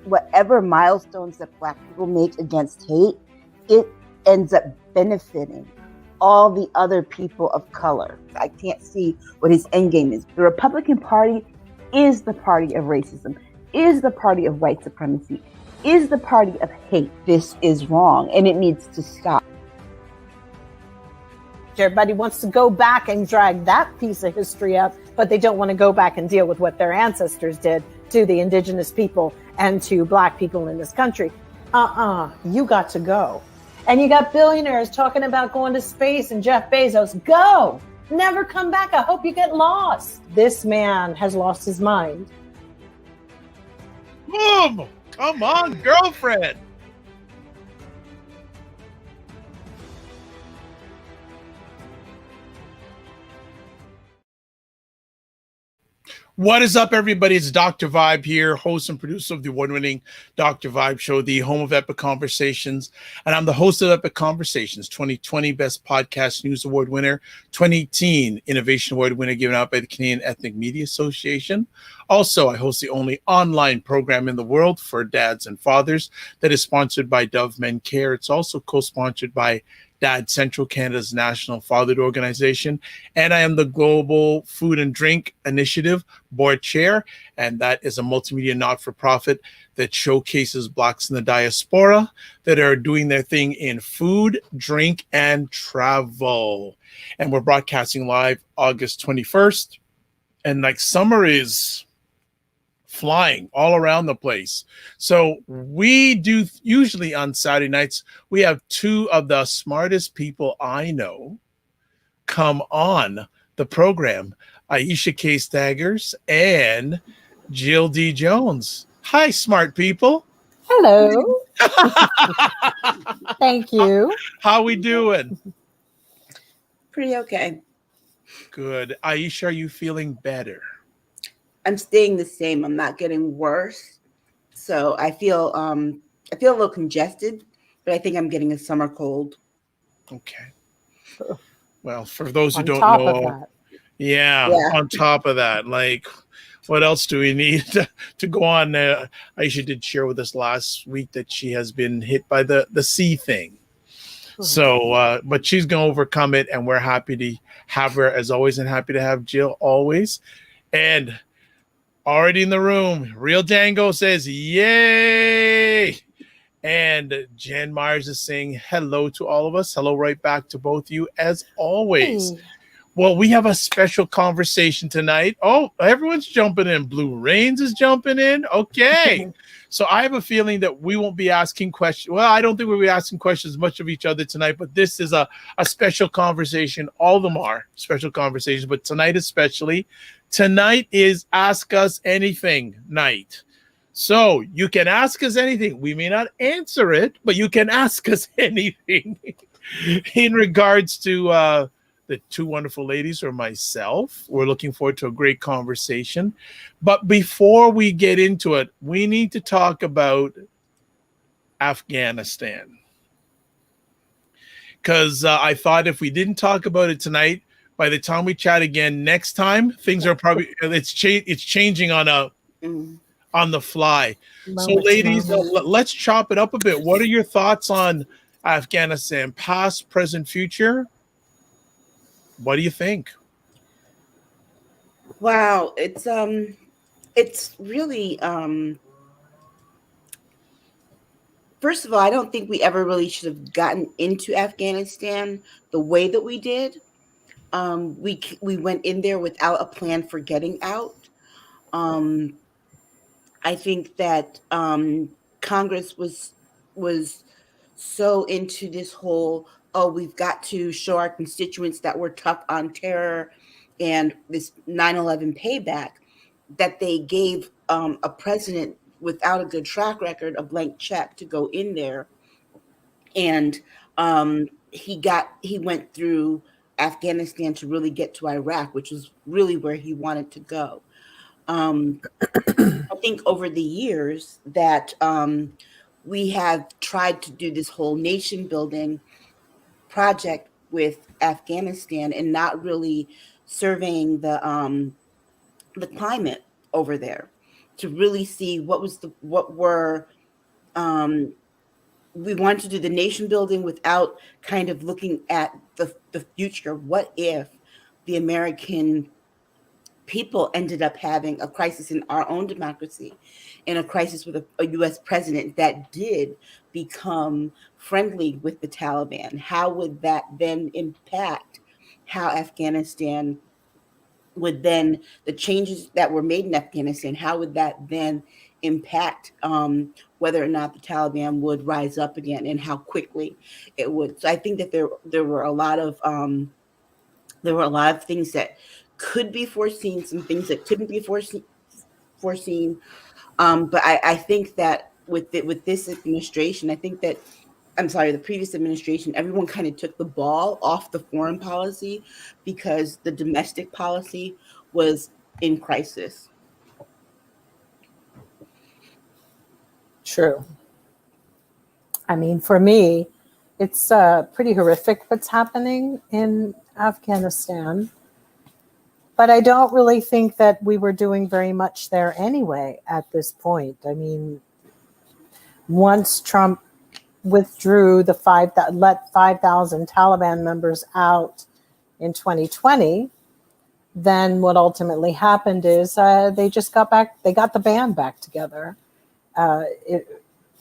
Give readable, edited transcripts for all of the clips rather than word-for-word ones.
whatever milestones that Black people make against hate, it ends up benefiting all the other people of color. I can't see what his end game is. The Republican Party is the party of racism, is the party of white supremacy, is the party of hate. This is wrong, and it needs to stop. Everybody wants to go back and drag that piece of history up, but they don't want to go back and deal with what their ancestors did to the indigenous people and to Black people in this country. You got to go. And you got billionaires talking about going to space and Jeff Bezos. Go! Never come back. I hope you get lost. This man has lost his mind. Boom! Come on, girlfriend. What is up, everybody? It's Dr. Vibe here, host and producer of the award-winning Dr. Vibe Show, the home of Epic Conversations. And I'm the host of Epic Conversations, 2020 Best Podcast News Award winner, 2018 Innovation Award winner given out by the Canadian Ethnic Media Association. Also, I host the only online program in the world for dads and fathers that is sponsored by Dove Men Care. It's also co-sponsored by Dad Central, Canada's national fatherhood organization. And I am the Global Food and Drink Initiative board chair. And that is a multimedia not-for-profit that showcases Blacks in the diaspora that are doing their thing in food, drink, and travel. And we're broadcasting live August 21st. And like summer is flying all around the place. So we do usually on Saturday nights, we have two of the smartest people I know come on the program, Aisha K. Staggers and Jill D. Jones. Hi, smart people. Hello. Thank you. How we doing? Pretty okay. Good. Aisha, are you feeling better? I'm staying the same. I'm not getting worse. So I feel a little congested, but I think I'm getting a summer cold. Okay. Well, for those who On don't top know, of that. yeah, on top of that, like, what else do we need to go on? Aisha did share with us last week that she has been hit by the sea thing. Mm-hmm. So, but she's going to overcome it, and we're happy to have her as always, and happy to have Jill always. And already in the room, Real Dango says, yay! And Jen Myers is saying hello to all of us. Hello right back to both of you as always. Hey. Well, we have a special conversation tonight. Oh, everyone's jumping in. Blue Rains is jumping in. Okay. So I have a feeling that we won't be asking questions. Well, I don't think we'll be asking questions much of each other tonight, but this is a special conversation. All of them are special conversations, but tonight especially. Tonight is Ask Us Anything night. So you can ask us anything. We may not answer it, but you can ask us anything in regards to the two wonderful ladies or myself. We're looking forward to a great conversation. But before we get into it, we need to talk about Afghanistan. Because I thought if we didn't talk about it tonight, by the time we chat again next time, things are probably it's changing on the fly. So, ladies, let's chop it up a bit. What are your thoughts on Afghanistan, past, present, future? What do you think? Wow, it's really first of all, I don't think we ever really should have gotten into Afghanistan the way that we did. We went in there without a plan for getting out. I think that Congress was so into this whole, we've got to show our constituents that we're tough on terror and this 9/11 payback, that they gave a president without a good track record a blank check to go in there. And he went through Afghanistan to really get to Iraq, which was really where he wanted to go. I think over the years that we have tried to do this whole nation building project with Afghanistan and not really surveying the climate over there. to really see we wanted to do the nation building without kind of looking at the future. What if the American people ended up having a crisis in our own democracy and a crisis with a US president that did become friendly with the Taliban? How would that then impact how Afghanistan would then, the changes that were made in Afghanistan, how would that then impact whether or not the Taliban would rise up again and how quickly it would? So I think that there were a lot of things that could be foreseen, some things that couldn't be foreseen. But I think that with this administration, I think that, I'm sorry, the previous administration, everyone kind of took the ball off the foreign policy because the domestic policy was in crisis. True. I mean, for me, it's pretty horrific what's happening in Afghanistan. But I don't really think that we were doing very much there anyway at this point. I mean, once Trump withdrew let 5,000 Taliban members out in 2020, then what ultimately happened is they just got the band back together,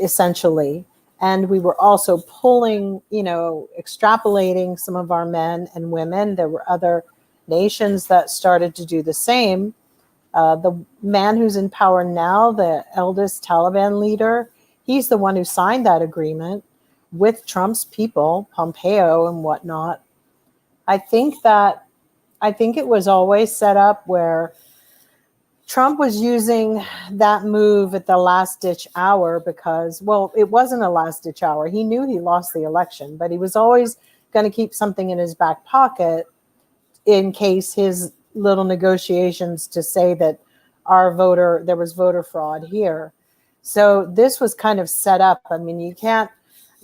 essentially. And we were also pulling, extrapolating some of our men and women. There were other nations that started to do the same. The man who's in power now, the eldest Taliban leader, he's the one who signed that agreement with Trump's people, Pompeo and whatnot. I think it was always set up where Trump was using that move at the last ditch hour because, well, it wasn't a last ditch hour. He knew he lost the election, but he was always going to keep something in his back pocket in case his little negotiations to say that there was voter fraud here. So this was kind of set up. I mean,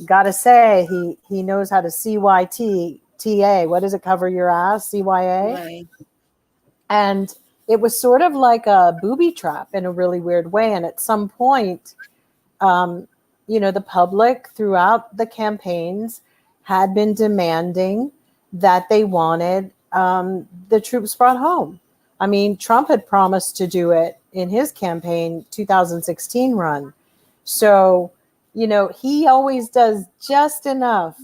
gotta say, he knows how to CYTA. What does it, cover your ass? CYA? Right. And it was sort of like a booby trap in a really weird way. And at some point, the public throughout the campaigns had been demanding that they wanted the troops brought home. I mean, Trump had promised to do it in his campaign 2016 run. So, he always does just enough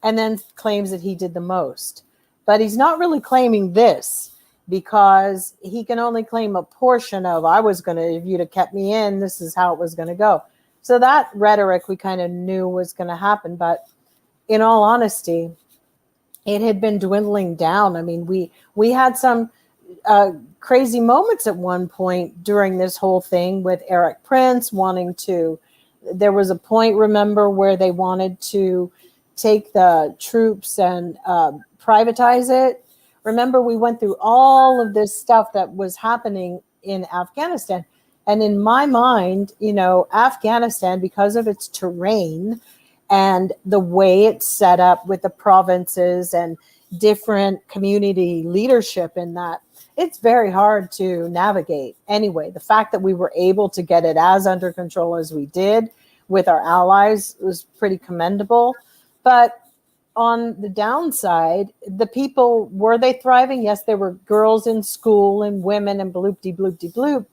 and then claims that he did the most. But he's not really claiming this because he can only claim a portion of, if you'd have kept me in, this is how it was going to go. So that rhetoric we kind of knew was going to happen. But in all honesty, it had been dwindling down. I mean, we had some crazy moments at one point during this whole thing with Eric Prince there was a point, remember, where they wanted to take the troops and privatize it. Remember, we went through all of this stuff that was happening in Afghanistan. And in my mind, Afghanistan, because of its terrain and the way it's set up with the provinces and different community leadership in that, it's very hard to navigate. Anyway, the fact that we were able to get it as under control as we did with our allies was pretty commendable. But on the downside, the people, were they thriving? Yes, there were girls in school and women and bloop-de-bloop-de-bloop.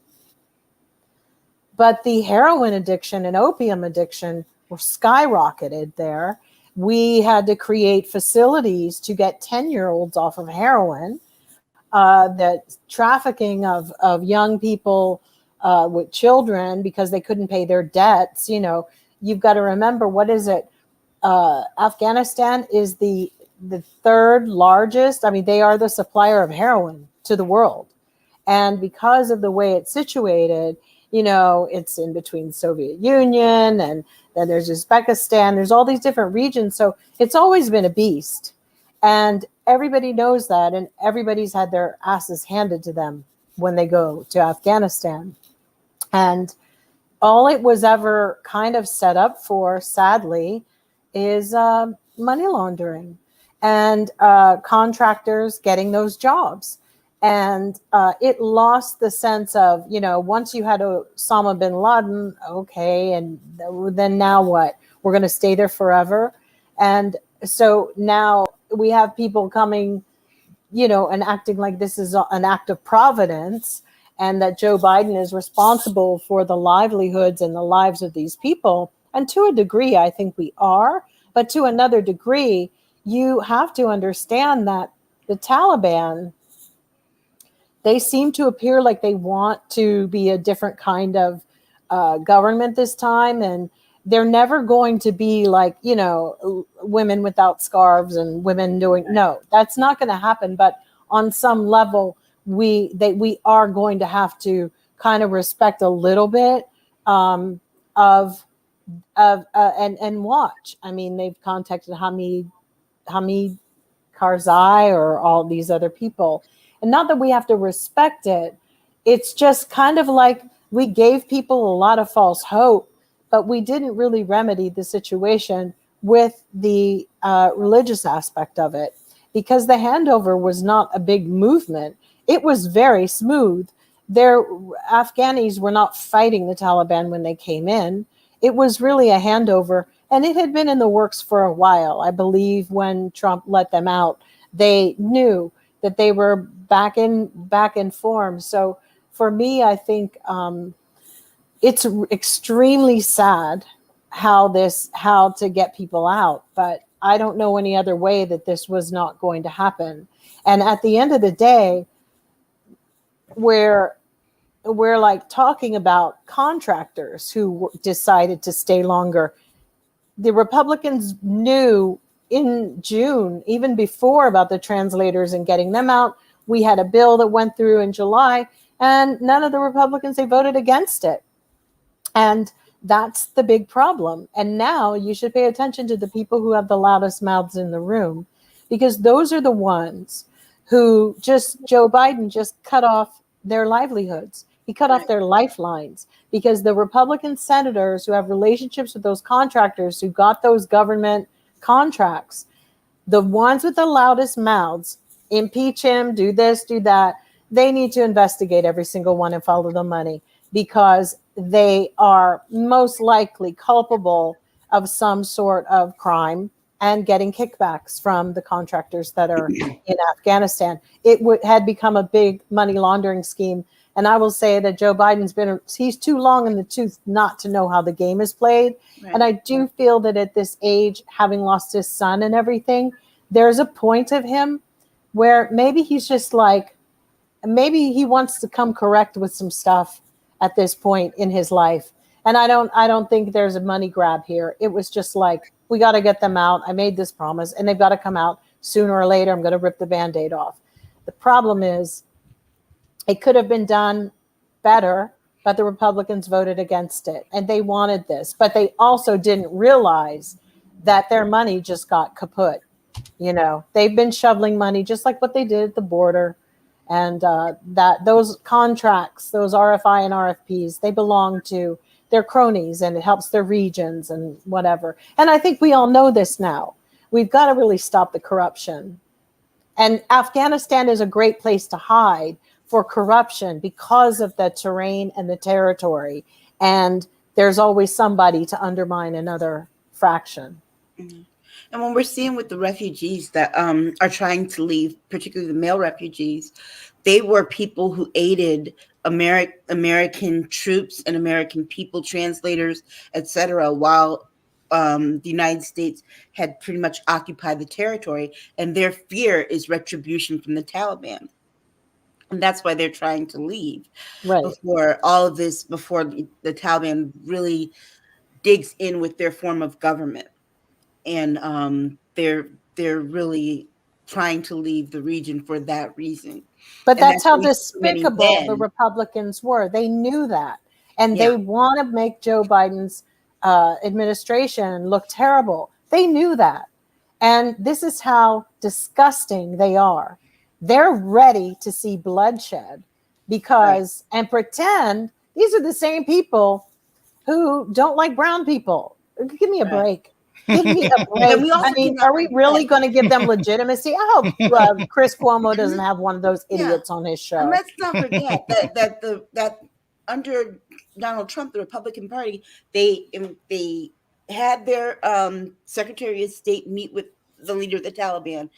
But the heroin addiction and opium addiction were skyrocketed there. We had to create facilities to get 10-year-olds off of heroin. That trafficking of young people with children because they couldn't pay their debts. You've got to remember, what is it? Afghanistan is the third largest. I mean, they are the supplier of heroin to the world. And because of the way it's situated, it's in between Soviet Union and then there's Uzbekistan. There's all these different regions. So it's always been a beast. And everybody knows that, and everybody's had their asses handed to them when they go to Afghanistan. And all it was ever kind of set up for, sadly, is money laundering and contractors getting those jobs. And it lost the sense of, once you had Osama bin Laden, okay, and then now what? We're going to stay there forever. And so now we have people coming, and acting like this is an act of providence, and that Joe Biden is responsible for the livelihoods and the lives of these people. And to a degree, I think we are. But to another degree, you have to understand that the Taliban, they seem to appear like they want to be a different kind of government this time. And they're never going to be like, women without scarves and women doing, no, that's not going to happen. But on some level, we are going to have to kind of respect a little bit of and watch. I mean, they've contacted Hamid Karzai or all these other people. And not that we have to respect it. It's just kind of like we gave people a lot of false hope, but we didn't really remedy the situation with the religious aspect of it, because the handover was not a big movement. It was very smooth. Afghanis were not fighting the Taliban when they came in. It was really a handover, and it had been in the works for a while. I believe when Trump let them out, they knew that they were back in form. So for me, I think it's extremely sad how to get people out, but I don't know any other way that this was not going to happen. And at the end of the day, we're like talking about contractors who decided to stay longer. The Republicans knew in June, even before, about the translators and getting them out. We had a bill that went through in July, and none of the Republicans, they voted against it. And that's the big problem. And now you should pay attention to the people who have the loudest mouths in the room, because those are the ones who Joe Biden just cut off their livelihoods. He cut off their lifelines, because the Republican senators who have relationships with those contractors who got those government contracts, the ones with the loudest mouths, impeach him, do this, do that. They need to investigate every single one and follow the money, because they are most likely culpable of some sort of crime and getting kickbacks from the contractors that are in Afghanistan. It had become a big money laundering scheme. And I will say that Joe Biden's he's too long in the tooth not to know how the game is played. Right. And I do feel that at this age, having lost his son and everything, there's a point of him where maybe he's just like, maybe he wants to come correct with some stuff at this point in his life. And I don't think there's a money grab here. It was just like, we got to get them out. I made this promise, and they've got to come out sooner or later. I'm going to rip the Band-Aid off. The problem is, it could have been done better, but the Republicans voted against it, and they wanted this, but they also didn't realize that their money just got kaput. They've been shoveling money just like what they did at the border, and that those contracts, those RFI and RFPs, they belong to their cronies, and it helps their regions and whatever. And I think we all know this now. We've got to really stop the corruption. And Afghanistan is a great place to hide for corruption because of the terrain and the territory. And there's always somebody to undermine another fraction. Mm-hmm. And when we're seeing with the refugees that are trying to leave, particularly the male refugees, they were people who aided American troops and American people, translators, etc., while the United States had pretty much occupied the territory. And their fear is retribution from the Taliban. And that's why they're trying to leave. Right. Before all of this, before the Taliban really digs in with their form of government. And they're really trying to leave the region for that reason. But that's how despicable the Republicans were. They knew that. And they want to make Joe Biden's administration look terrible. They knew that. And this is how disgusting they are. They're ready to see bloodshed because, and pretend these are the same people who don't like brown people. Give me a break. Give me a break. And we also I mean, cannot are we really going to give them legitimacy? I hope Chris Cuomo doesn't have one of those idiots on his show. And let's not forget that under Donald Trump, the Republican Party, they had their Secretary of State meet with the leader of the Taliban.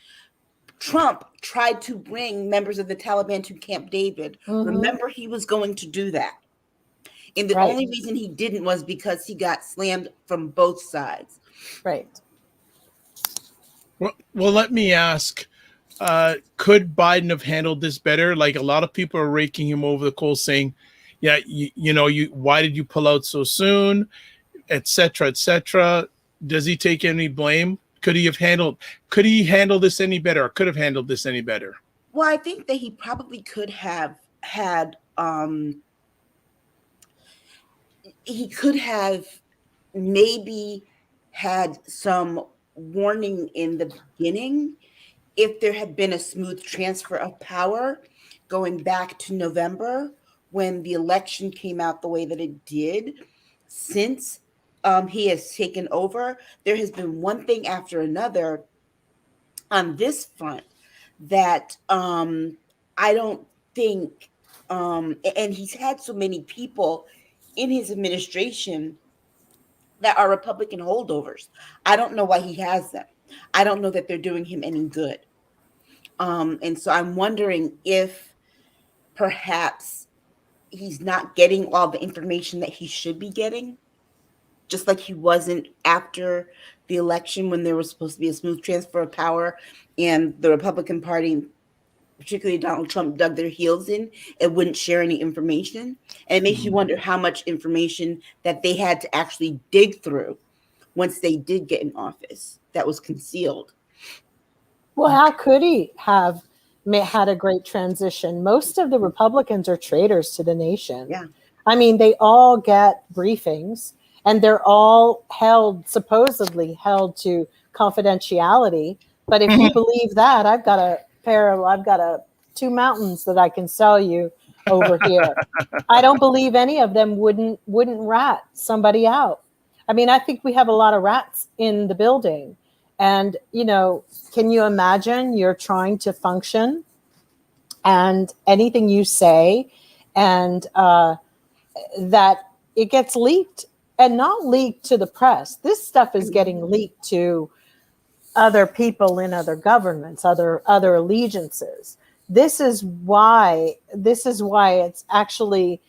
Trump tried to bring members of the Taliban to Camp David. Remember, he was going to do that. And the only reason he didn't was because he got slammed from both sides. Right. Well, let me ask, could Biden have handled this better? Like, a lot of people are raking him over the coals saying, yeah, why did you pull out so soon, et cetera, et cetera. Does he take any blame? Could he handle this any better, or could have handled this any better? Well, I think that he probably could have had, he could have maybe had some warning in the beginning if there had been a smooth transfer of power going back to November when the election came out the way that it did. Since he has taken over, there has been one thing after another on this front that I don't think, and he's had so many people in his administration that are Republican holdovers. I don't know why he has them. I don't know that they're doing him any good. And so I'm wondering if perhaps he's not getting all the information that he should be getting, just like he wasn't after the election when there was supposed to be a smooth transfer of power and the Republican Party, particularly Donald Trump, dug their heels in and wouldn't share any information. And it makes you wonder how much information that they had to actually dig through once they did get in office that was concealed. Well, how could he have had a great transition? Most of the Republicans are traitors to the nation. Yeah. I mean, they all get briefings and they're all supposedly held to confidentiality. But if you believe that, I've got two mountains that I can sell you over here. I don't believe any of them wouldn't rat somebody out. I mean, I think we have a lot of rats in the building. And, can you imagine you're trying to function and anything you say and that it gets leaked, and not leaked to the press. This stuff is getting leaked to other people in other governments, other allegiances. This is why it's actually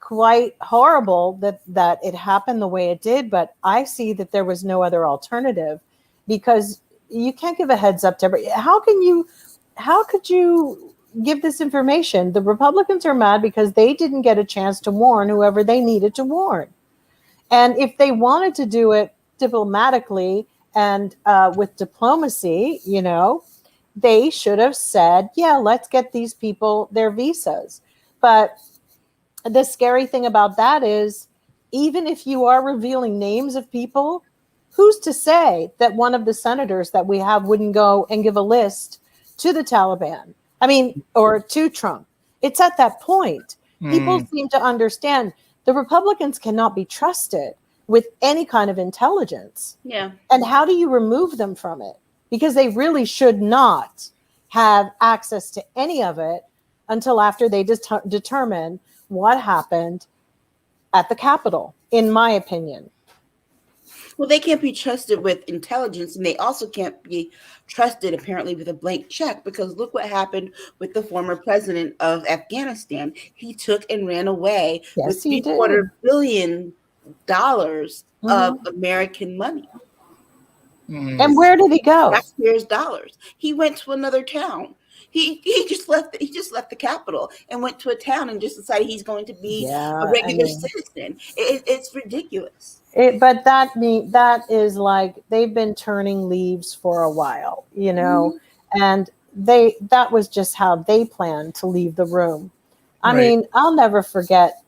quite horrible that it happened the way it did. But I see that there was no other alternative, because you can't give a heads up to everybody. How could you give this information? The Republicans are mad because they didn't get a chance to warn whoever they needed to warn. And if they wanted to do it diplomatically and with diplomacy, they should have said, yeah, let's get these people their visas. But the scary thing about that is, even if you are revealing names of people, who's to say that one of the senators that we have wouldn't go and give a list to the Taliban? I mean, or to Trump. It's at that point. People seem to understand the Republicans cannot be trusted with any kind of intelligence. Yeah. And how do you remove them from it? Because they really should not have access to any of it until after they determine what happened at the Capitol, in my opinion. Well, they can't be trusted with intelligence, and they also can't be trusted, apparently, with a blank check, because look what happened with the former president of Afghanistan. He took and ran away with $750 billion of American money. And where did he go? Taxpayers' dollars. He went to another town. He just left the capital and went to a town and just decided he's going to be a regular citizen. It's ridiculous. But that is like, they've been turning leaves for a while, and that was just how they planned to leave the room. I mean, I'll never forget,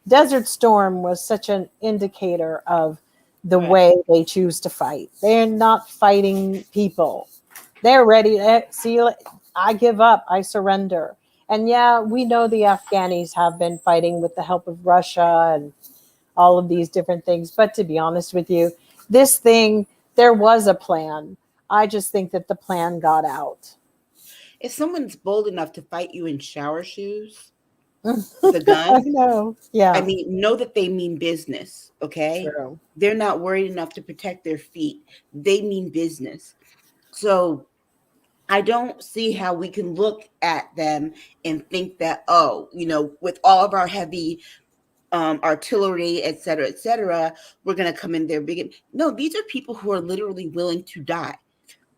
Desert Storm was such an indicator of the way they choose to fight. They're not fighting people. They're ready to see, I give up, I surrender. And yeah, we know the Afghanis have been fighting with the help of Russia and all of these different things. But to be honest with you, this thing, there was a plan. I just think that the plan got out. If someone's bold enough to fight you in shower shoes with a gun, I know. Yeah. I mean, know that they mean business, okay? True. They're not worried enough to protect their feet. They mean business. So I don't see how we can look at them and think that, oh, with all of our heavy artillery, et cetera, we're going to come in there big. No, these are people who are literally willing to die.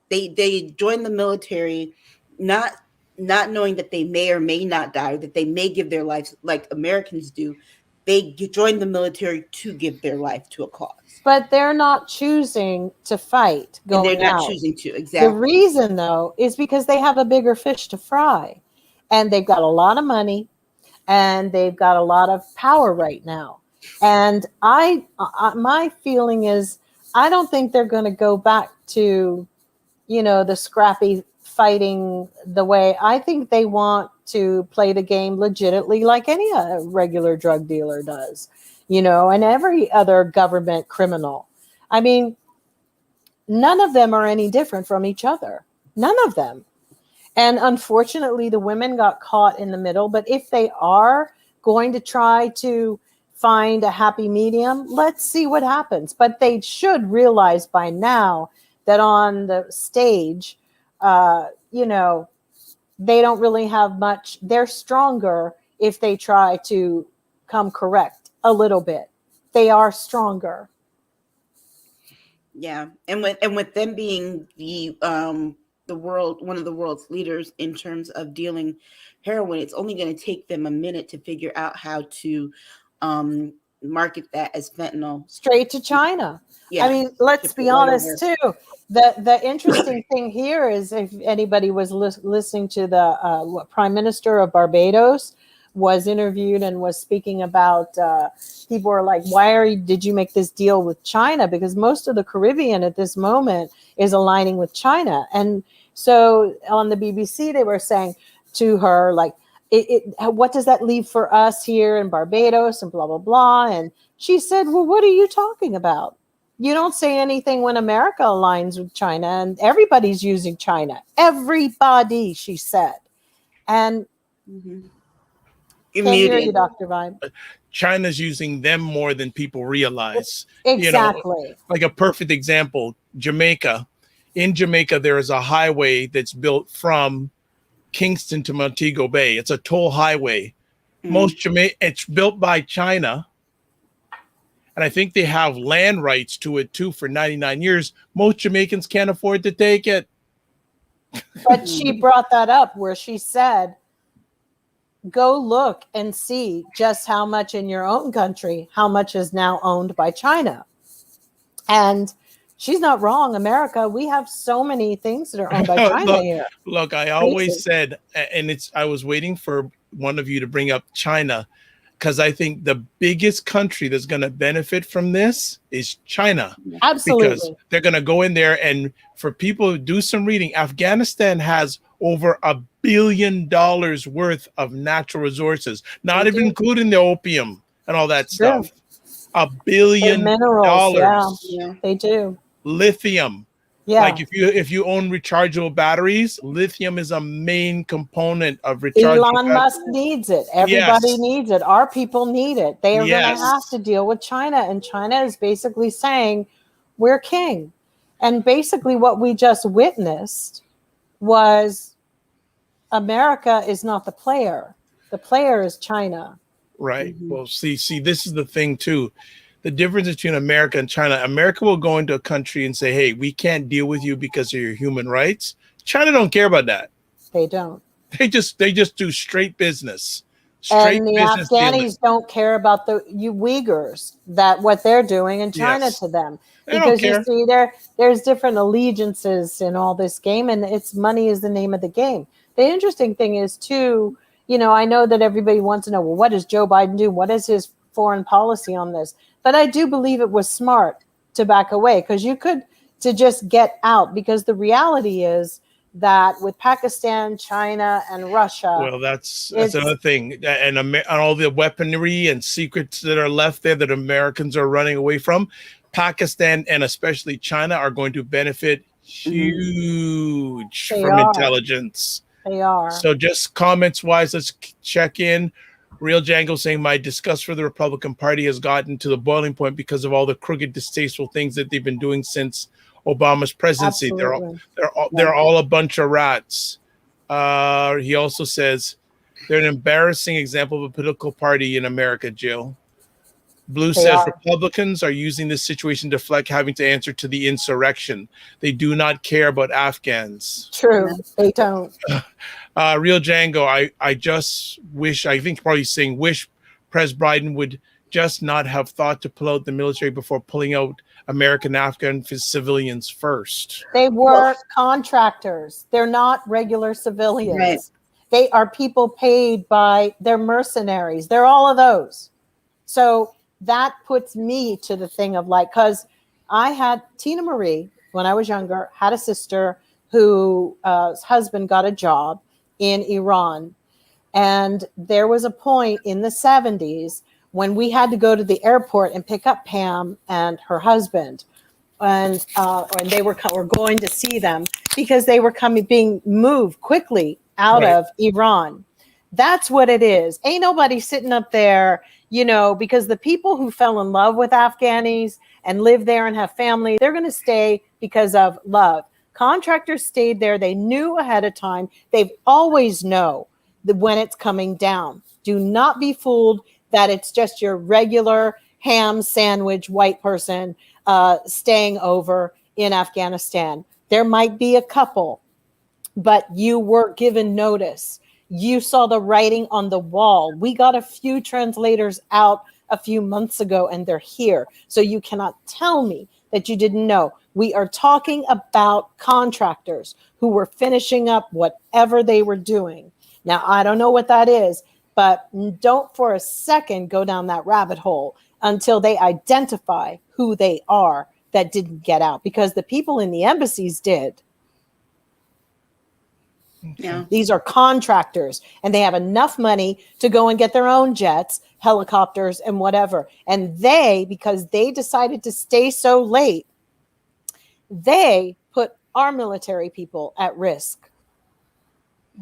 They join the military, not knowing that they may or may not die, or that they may give their lives like Americans do. They join the military to give their life to a cause. But they're not choosing to fight going out. And they're not choosing to, exactly. The reason, though, is because they have a bigger fish to fry. And they've got a lot of money, and they've got a lot of power right now. And my feeling is, I don't think they're going to go back to, the scrappy fighting the way. I think they want to play the game legitimately like any regular drug dealer does, and every other government criminal. I mean, none of them are any different from each other. None of them. And unfortunately, the women got caught in the middle. But if they are going to try to find a happy medium, let's see what happens. But they should realize by now that on the stage, they don't really have much. They're stronger if they try to come correct a little bit. They are stronger. Yeah, and with them being the world, one of the world's leaders in terms of dealing heroin, it's only going to take them a minute to figure out how to market that as fentanyl straight to China. Yeah. I mean, let's be honest too. The interesting thing here is, if anybody was listening to the Prime Minister of Barbados was interviewed and was speaking about, people are like, did you make this deal with China? Because most of the Caribbean at this moment is aligning with China. And so on the BBC, they were saying to her, like, what does that leave for us here in Barbados and blah, blah, blah. And she said, well, what are you talking about? You don't say anything when America aligns with China, and everybody's using China. Everybody, she said. And can't hear you, Dr. Vine. China's using them more than people realize. Exactly. Like a perfect example, Jamaica. In Jamaica, there is a highway that's built from Kingston to Montego Bay. It's a toll highway. It's built by China. And I think they have land rights to it too for 99 years. Most Jamaicans can't afford to take it. But she brought that up where she said, go look and see just how much in your own country, how much is now owned by China. And she's not wrong. America, we have so many things that are owned by China here. Look, I always said, and I was waiting for one of you to bring up China, because I think the biggest country that's going to benefit from this is China. Absolutely. Because they're going to go in there, and for people who do some reading, Afghanistan has over $1 billion worth of natural resources, not even including the opium and all that stuff. $1 billion. Minerals, yeah, they do. Lithium. Yeah. Like if you own rechargeable batteries, lithium is a main component of rechargeable Elon Musk needs it. Everybody needs it. Our people need it. They are going to have to deal with China. And China is basically saying, we're king. And basically what we just witnessed was America is not the player. The player is China. Right. Mm-hmm. Well, see, this is the thing too. The difference between America and China. America will go into a country and say, hey, we can't deal with you because of your human rights. China don't care about that. They don't. They just do straight business. And the Afghanis don't care about the Uyghurs, that what they're doing in China to them. Because you see, there's different allegiances in all this game, and it's money is the name of the game. The interesting thing is too, I know that everybody wants to know, well, what does Joe Biden do? What is his foreign policy on this? But I do believe it was smart to back away, because you could to just get out, because the reality is that with Pakistan, China, and Russia. Well, that's another thing, and all the weaponry and secrets that are left there that Americans are running away from, Pakistan and especially China are going to benefit huge from intelligence. They are. So just comments wise, let's check in. Real Django saying my disgust for the Republican Party has gotten to the boiling point because of all the crooked, distasteful things that they've been doing since Obama's presidency. Absolutely. They're all a bunch of rats. He also says they're an embarrassing example of a political party in America, Jill. Blue says Republicans are using this situation to deflect having to answer to the insurrection. They do not care about Afghans. True, they don't. Real Django, I just wish, I think probably saying wish Pres Biden would just not have thought to pull out the military before pulling out American Afghan civilians first. They were contractors. They're not regular civilians. Right. They are people paid by their mercenaries. They're all of those. So that puts me to the thing of like, because I had Tina Marie, when I was younger, had a sister whose husband got a job in Iran. And there was a point in the 70s when we had to go to the airport and pick up Pam and her husband. And they were going to see them because they were being moved quickly out of Iran. That's what it is. Ain't nobody sitting up there, because the people who fell in love with Afghanis and live there and have family, they're going to stay because of love. Contractors stayed there. They knew ahead of time. They've always know when it's coming down. Do not be fooled that it's just your regular ham sandwich white person staying over in Afghanistan. There might be a couple, but you were given notice. You saw the writing on the wall. We got a few translators out a few months ago and they're here. So you cannot tell me that you didn't know. We are talking about contractors who were finishing up whatever they were doing. Now, I don't know what that is, but don't for a second go down that rabbit hole until they identify who they are that didn't get out, because the people in the embassies did. Yeah. These are contractors and they have enough money to go and get their own jets, helicopters, and whatever. And because they decided to stay so late, they put our military people at risk,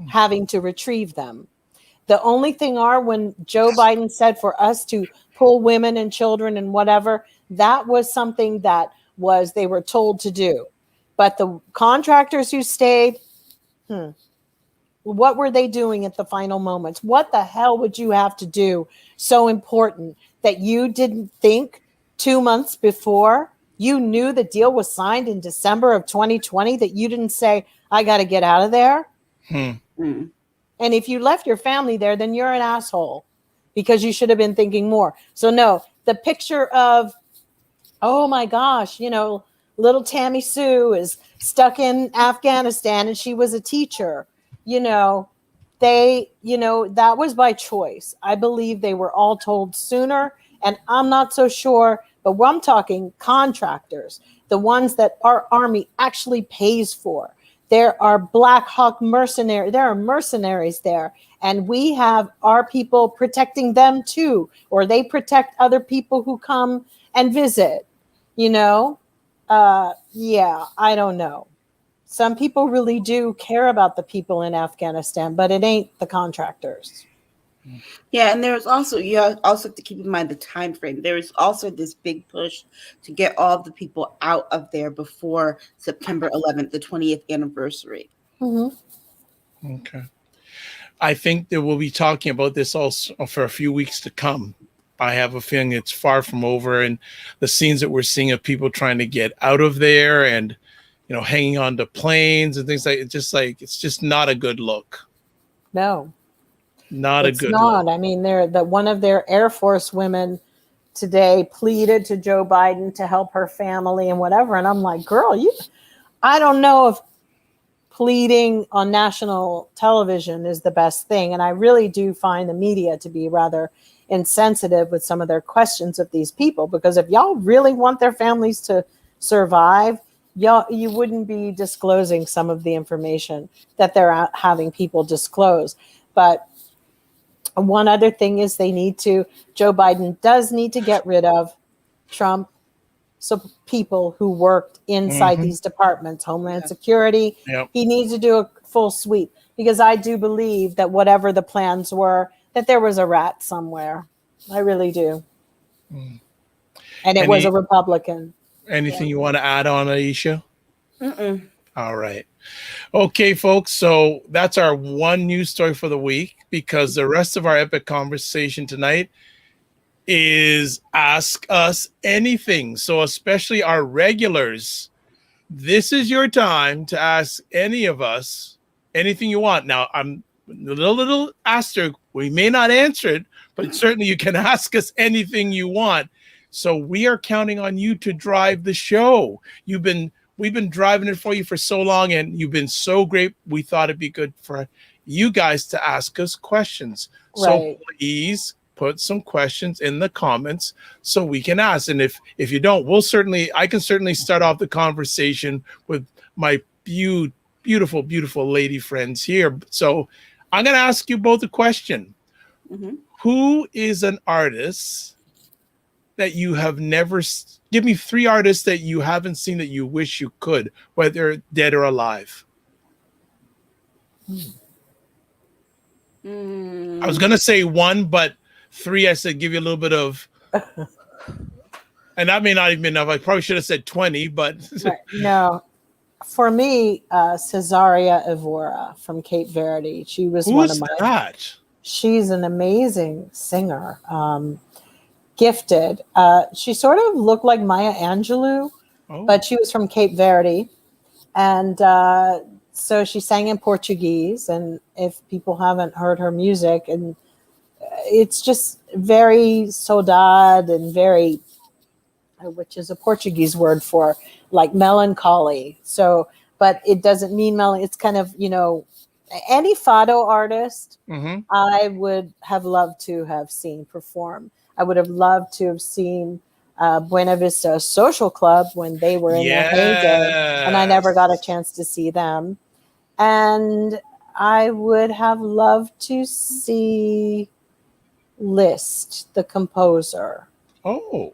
having to retrieve them. The only thing when Joe Biden said for us to pull women and children and whatever, that was something that they were told to do. But the contractors who stayed, what were they doing at the final moments? What the hell would you have to do so important that you didn't think 2 months before? You knew the deal was signed in December of 2020 that you didn't say, I got to get out of there. And if you left your family there, then you're an asshole because you should have been thinking more. So no, the picture of, oh my gosh, little Tammy Sue is stuck in Afghanistan and she was a teacher. That was by choice. I believe they were all told sooner, and I'm not so sure, but I'm talking contractors, the ones that our army actually pays for. There are Black Hawk mercenaries. There are mercenaries there, and we have our people protecting them too, or they protect other people who come and visit. I don't know. Some people really do care about the people in Afghanistan, but it ain't the contractors. Yeah, and there's also, you also have to keep in mind the time frame. There is also this big push to get all the people out of there before September 11th, the 20th anniversary. Mm-hmm. Okay. I think that we'll be talking about this also for a few weeks to come. I have a feeling it's far from over, and the scenes that we're seeing of people trying to get out of there and hanging on to planes and things it's just not a good look. No, not it's a good not. look. I mean, one of their Air Force women today pleaded to Joe Biden to help her family and whatever. And I'm like, girl, I don't know if pleading on national television is the best thing. And I really do find the media to be rather insensitive with some of their questions of these people, because if y'all really want their families to survive, you wouldn't be disclosing some of the information that they're having people disclose. But one other thing is Joe Biden does need to get rid of Trump people who worked inside these departments, Homeland Security. Yep. He needs to do a full sweep, because I do believe that whatever the plans were, that there was a rat somewhere. I really do. And it was a Republican. Anything you want to add on, Aisha? Mm-mm. All right. Okay, folks. So that's our one news story for the week, because the rest of our epic conversation tonight is Ask Us Anything. So especially our regulars, this is your time to ask any of us anything you want. Now, I'm a little asterisk. We may not answer it, but certainly you can ask us anything you want. So we are counting on you to drive the show. We've been driving it for you for so long, and you've been so great. We thought it'd be good for you guys to ask us questions. Right. So please put some questions in the comments so we can ask. And if you don't, I can certainly start off the conversation with my beautiful, beautiful lady friends here. So I'm going to ask you both a question. Mm-hmm. Who is an artist that you have never? Give me 3 artists that you haven't seen that you wish you could, whether dead or alive. I was gonna say 1, but 3. I said give you a little bit of, and that may not even be enough. I probably should have said 20, but no. For me, Cesaria Evora from Cape Verde. She was who's one of my. That? She's an amazing singer. Gifted. She sort of looked like Maya Angelou, but she was from Cape Verde. And so she sang in Portuguese. And if people haven't heard her music, and it's just very saudade and very, which is a Portuguese word for like melancholy. So, but it doesn't mean melancholy. It's kind of, any fado artist, I would have loved to have seen perform. I would have loved to have seen Buena Vista Social Club when they were in their heyday, and I never got a chance to see them. And I would have loved to see Liszt, the composer. Oh.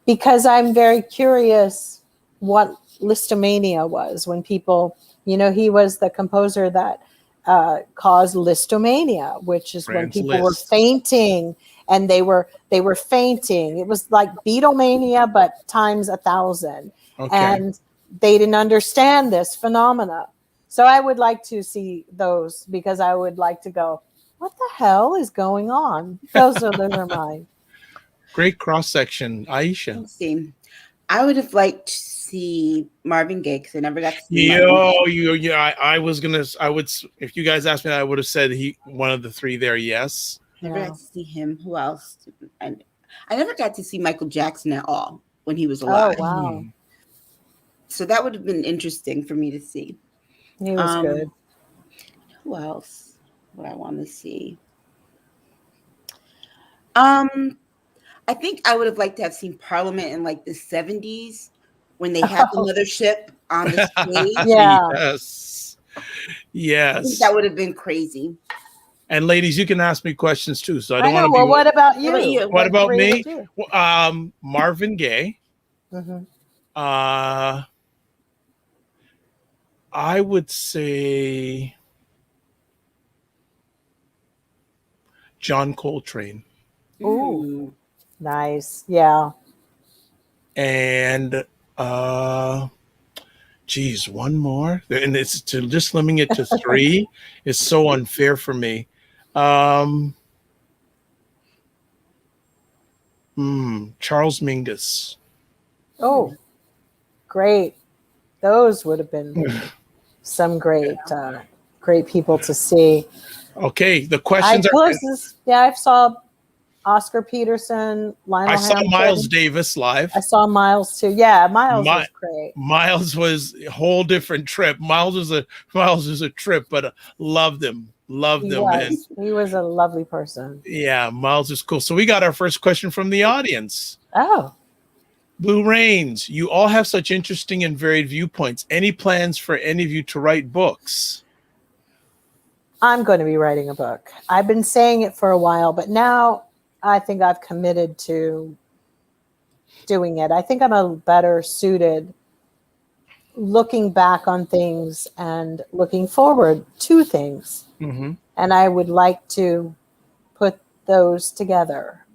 Because I'm very curious what Listomania was when people, he was the composer that caused Listomania, which is when people were fainting. And they were fainting. It was like Beatlemania, but times 1,000. Okay. And they didn't understand this phenomena. So I would like to see those, because I would like to go, what the hell is going on? Those are mine. Great cross section, Aisha. Let's see. I would have liked to see Marvin Gaye, because I never got to see I would. If you guys asked me, I would have said one of the 3 there. Yes. Never got to see him. Who else? I never got to see Michael Jackson at all when he was alive. Oh, wow. So that would have been interesting for me to see. He was good. Who else would I want to see? I think I would have liked to have seen Parliament in like the 70s when they had the mothership on the stage. Yeah. Yes. I think that would have been crazy. And ladies, you can ask me questions too. So I don't want to. Well, what about you? What about me? Marvin Gaye. I would say John Coltrane. Ooh, nice. Yeah. And one more. And it's just limiting it to 3 is so unfair for me. Charles Mingus. Oh, great. Those would have been some great people to see. Okay, the questions I saw Oscar Peterson, Lionel Hampton. I saw Miles Davis live. I saw Miles too. Yeah, Miles was great. Miles was a whole different trip. Miles was a trip, but loved him. He was a lovely person. Yeah, Miles is cool. So we got our first question from the audience. Oh. Blue Rains, you all have such interesting and varied viewpoints. Any plans for any of you to write books? I'm going to be writing a book. I've been saying it for a while, but now I think I've committed to doing it. I think I'm a better suited looking back on things and looking forward to things. Mm-hmm. And I would like to put those together.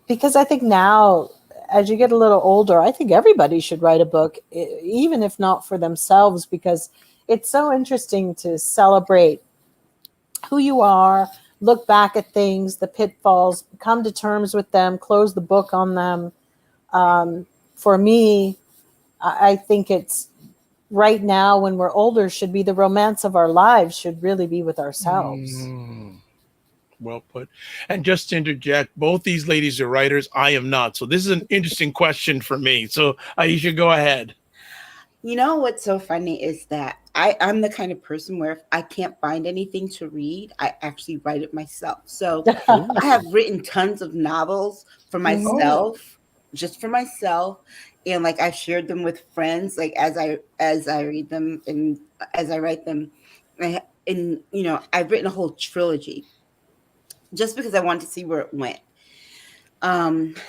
Because I think now, as you get a little older, I think everybody should write a book, even if not for themselves, because it's so interesting to celebrate who you are, look back at things, the pitfalls, come to terms with them, close the book on them. For me, I think it's right now when we're older should be the romance of our lives, should really be with ourselves. Well put. And just to interject, both these ladies are writers. I am not. So this is an interesting question for me. So Aisha, go ahead. You know what's so funny is that I'm the kind of person where if I can't find anything to read, I actually write it myself. So I have written tons of novels for myself, just for myself. And like I've shared them with friends, like as I read them and as I write them. And you know, I've written a whole trilogy just because I wanted to see where it went.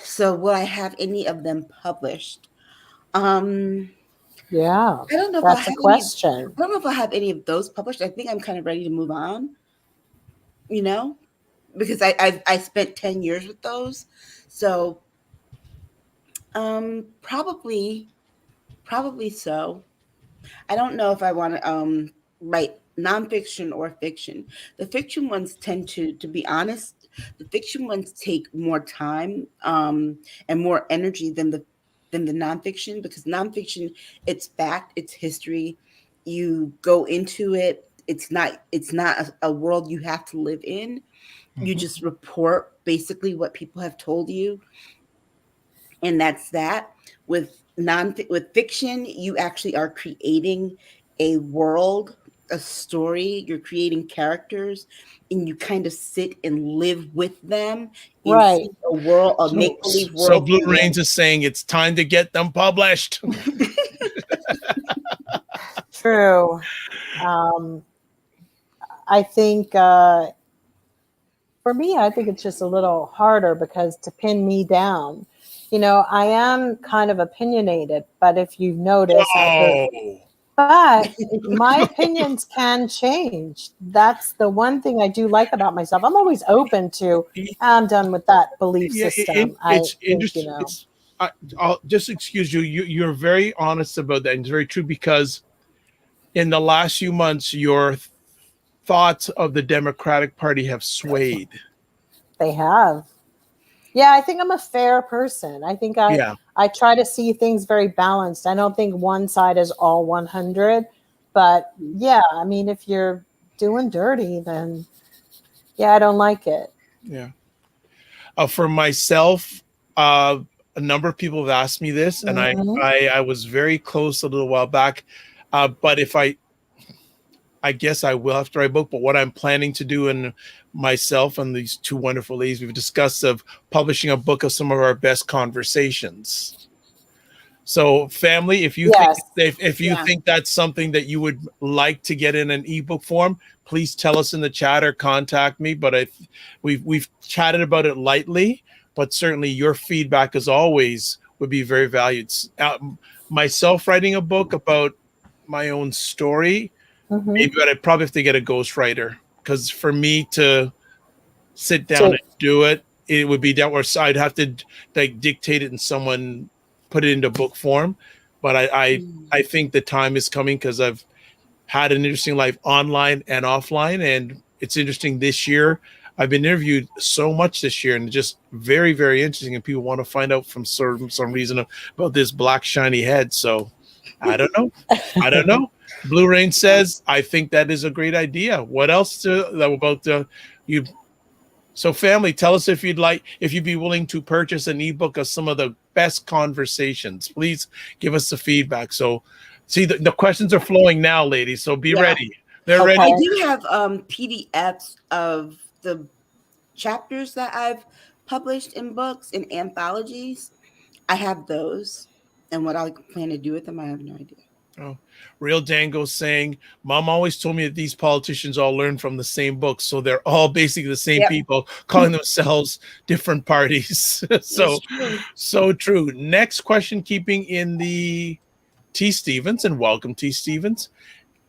So will I have any of them published? Yeah, I don't know if that's a question. I don't know if I have any of those published. I think I'm kind of ready to move on, you know, because I spent 10 years with those. So probably so. I don't know if I want to write nonfiction or fiction. The fiction ones tend to be honest, the fiction ones take more time and more energy than the nonfiction, because nonfiction, it's fact, it's history. You go into it. It's not a world you have to live in. You just report basically what people have told you, and that's that. With fiction, you actually are creating a world, a story. You're creating characters, and you kind of sit and live with them and Right. see a world, a make-believe world. So Blue Rains is saying it's time to get them published. True. I think for me, I think it's just a little harder because to pin me down, you know, I am kind of opinionated, but if you've noticed, but my opinions can change. That's the one thing I do like about myself. I'm always open to, I'm done with that belief system. It's interesting. You know. I'll just excuse you. You're very honest about that. And it's very true, because in the last few months, your thoughts of the Democratic Party have swayed. They have. Yeah, I think I'm a fair person. I think I try to see things very balanced. I don't think one side is all 100. But yeah, I mean, if you're doing dirty, then yeah, I don't like it. Yeah. For myself, a number of people have asked me this, and I was very close a little while back. But if I guess I will have to write a book. But what I'm planning to do, and myself and these two wonderful ladies, we've discussed of publishing a book of some of our best conversations. So, family, if you think that's something that you would like to get in an ebook form, please tell us in the chat or contact me. But we've chatted about it lightly, but certainly your feedback, as always, would be very valued. Myself writing a book about my own story. Maybe, but I'd probably have to get a ghostwriter, because for me to sit down and do it, it would be that where I'd have to like dictate it and someone put it into book form. But I think the time is coming, because I've had an interesting life online and offline, and it's interesting this year. I've been interviewed so much this year, and just very, very interesting. And people want to find out from some reason about this black shiny head. So I don't know. Blue Rain says, I think that is a great idea. What else about you? So family, tell us if you'd be willing to purchase an ebook of some of the best conversations. Please give us the feedback. So see, the questions are flowing now, ladies. So be ready. They're ready. I do have PDFs of the chapters that I've published in books and anthologies. I have those, and what I plan to do with them, I have no idea. Oh, Real Dango saying, Mom always told me that these politicians all learn from the same books. So they're all basically the same Yep, people calling themselves different parties. it's So, true. so true. Next question, keeping in the T. Stevens, and welcome, T. Stevens.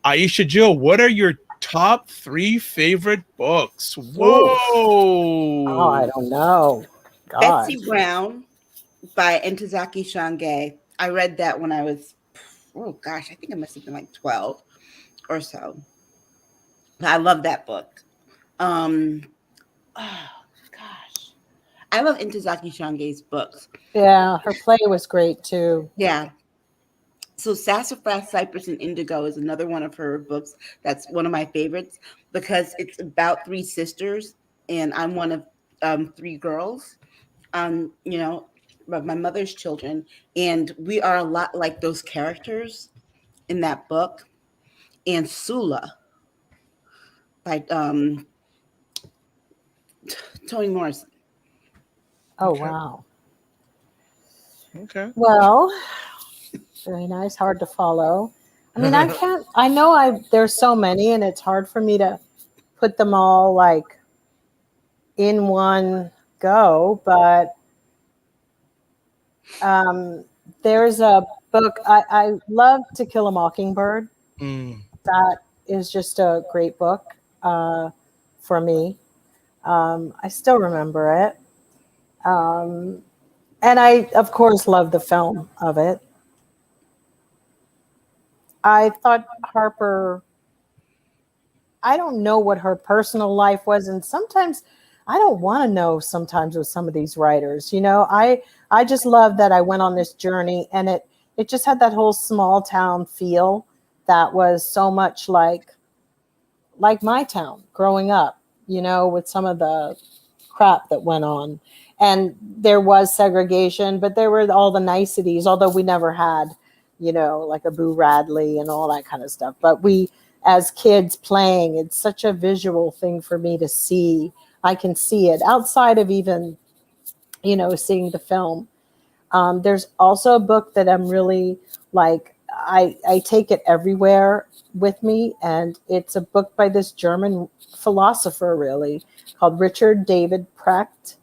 Aisha Jill, what are your top 3 favorite books? Ooh. Oh, I Whoa. don't know. God. Betsy Brown by Ntozake Shange. I read that when I was, oh gosh, I think I must have been like 12 or so. I love that book. Oh gosh, I love Ntozake Shange's books. Yeah, her play was great too. Yeah. So Sassafras, Cypress, and Indigo is another one of her books that's one of my favorites because it's about 3 sisters, and I'm one of 3 girls. You know, but my mother's children, and we are a lot like those characters in that book. And Sula by Toni Morrison. Oh, Okay. wow. Okay. Well, very nice. Hard to follow. I mean, I know there's so many and it's hard for me to put them all like in one go, but there's a book I love, To Kill a Mockingbird. Mm. That is just a great book for me. I still remember it. And I, of course, love the film of it. I thought Harper, I don't know what her personal life was. And sometimes I don't want to know sometimes with some of these writers, I just love that I went on this journey and it just had that whole small town feel that was so much like my town growing up, with some of the crap that went on. And there was segregation, but there were all the niceties, although we never had, like a Boo Radley and all that kind of stuff. But we, as kids playing, it's such a visual thing for me to see. I can see it outside of even, seeing the film. There's also a book that I'm really like, I take it everywhere with me. And it's a book by this German philosopher, really, called Richard David Precht.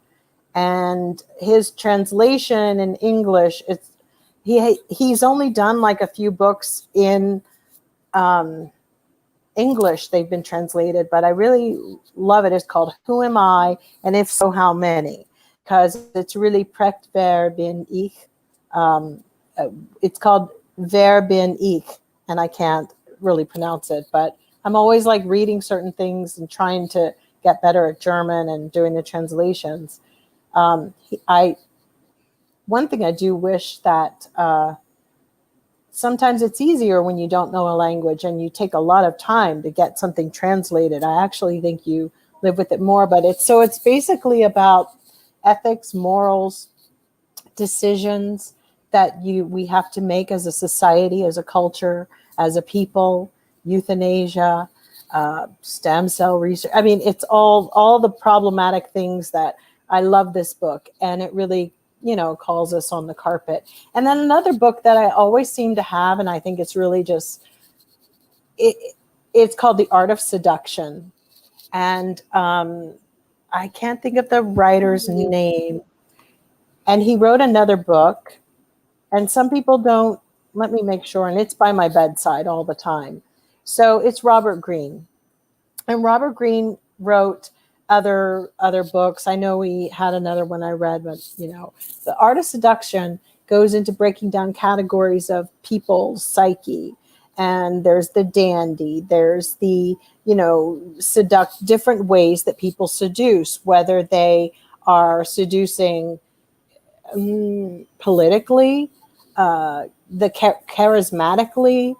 And his translation in English, he's only done like a few books in English. They've been translated, but I really love it. It's called Who Am I? And If So, How Many? Because it's really Precht Wer bin ich. It's called Wer bin ich, and I can't really pronounce it, but I'm always like reading certain things and trying to get better at German and doing the translations. One thing I do wish that sometimes it's easier when you don't know a language and you take a lot of time to get something translated. I actually think you live with it more, but it's basically about ethics, morals, decisions that we have to make as a society, as a culture, as a people, euthanasia, stem cell research. I mean, it's all the problematic things that I love this book, and it really, calls us on the carpet. And then another book that I always seem to have, and I think it's really just, it's called The Art of Seduction. And I can't think of the writer's name. And he wrote another book, and some people don't, let me make sure, and it's by my bedside all the time. So it's Robert Greene. And Robert Greene wrote other books. I know he had another one I read, but The Art of Seduction goes into breaking down categories of people's psyche. And there's the dandy, there's the, different ways that people seduce, whether they are seducing politically, charismatically,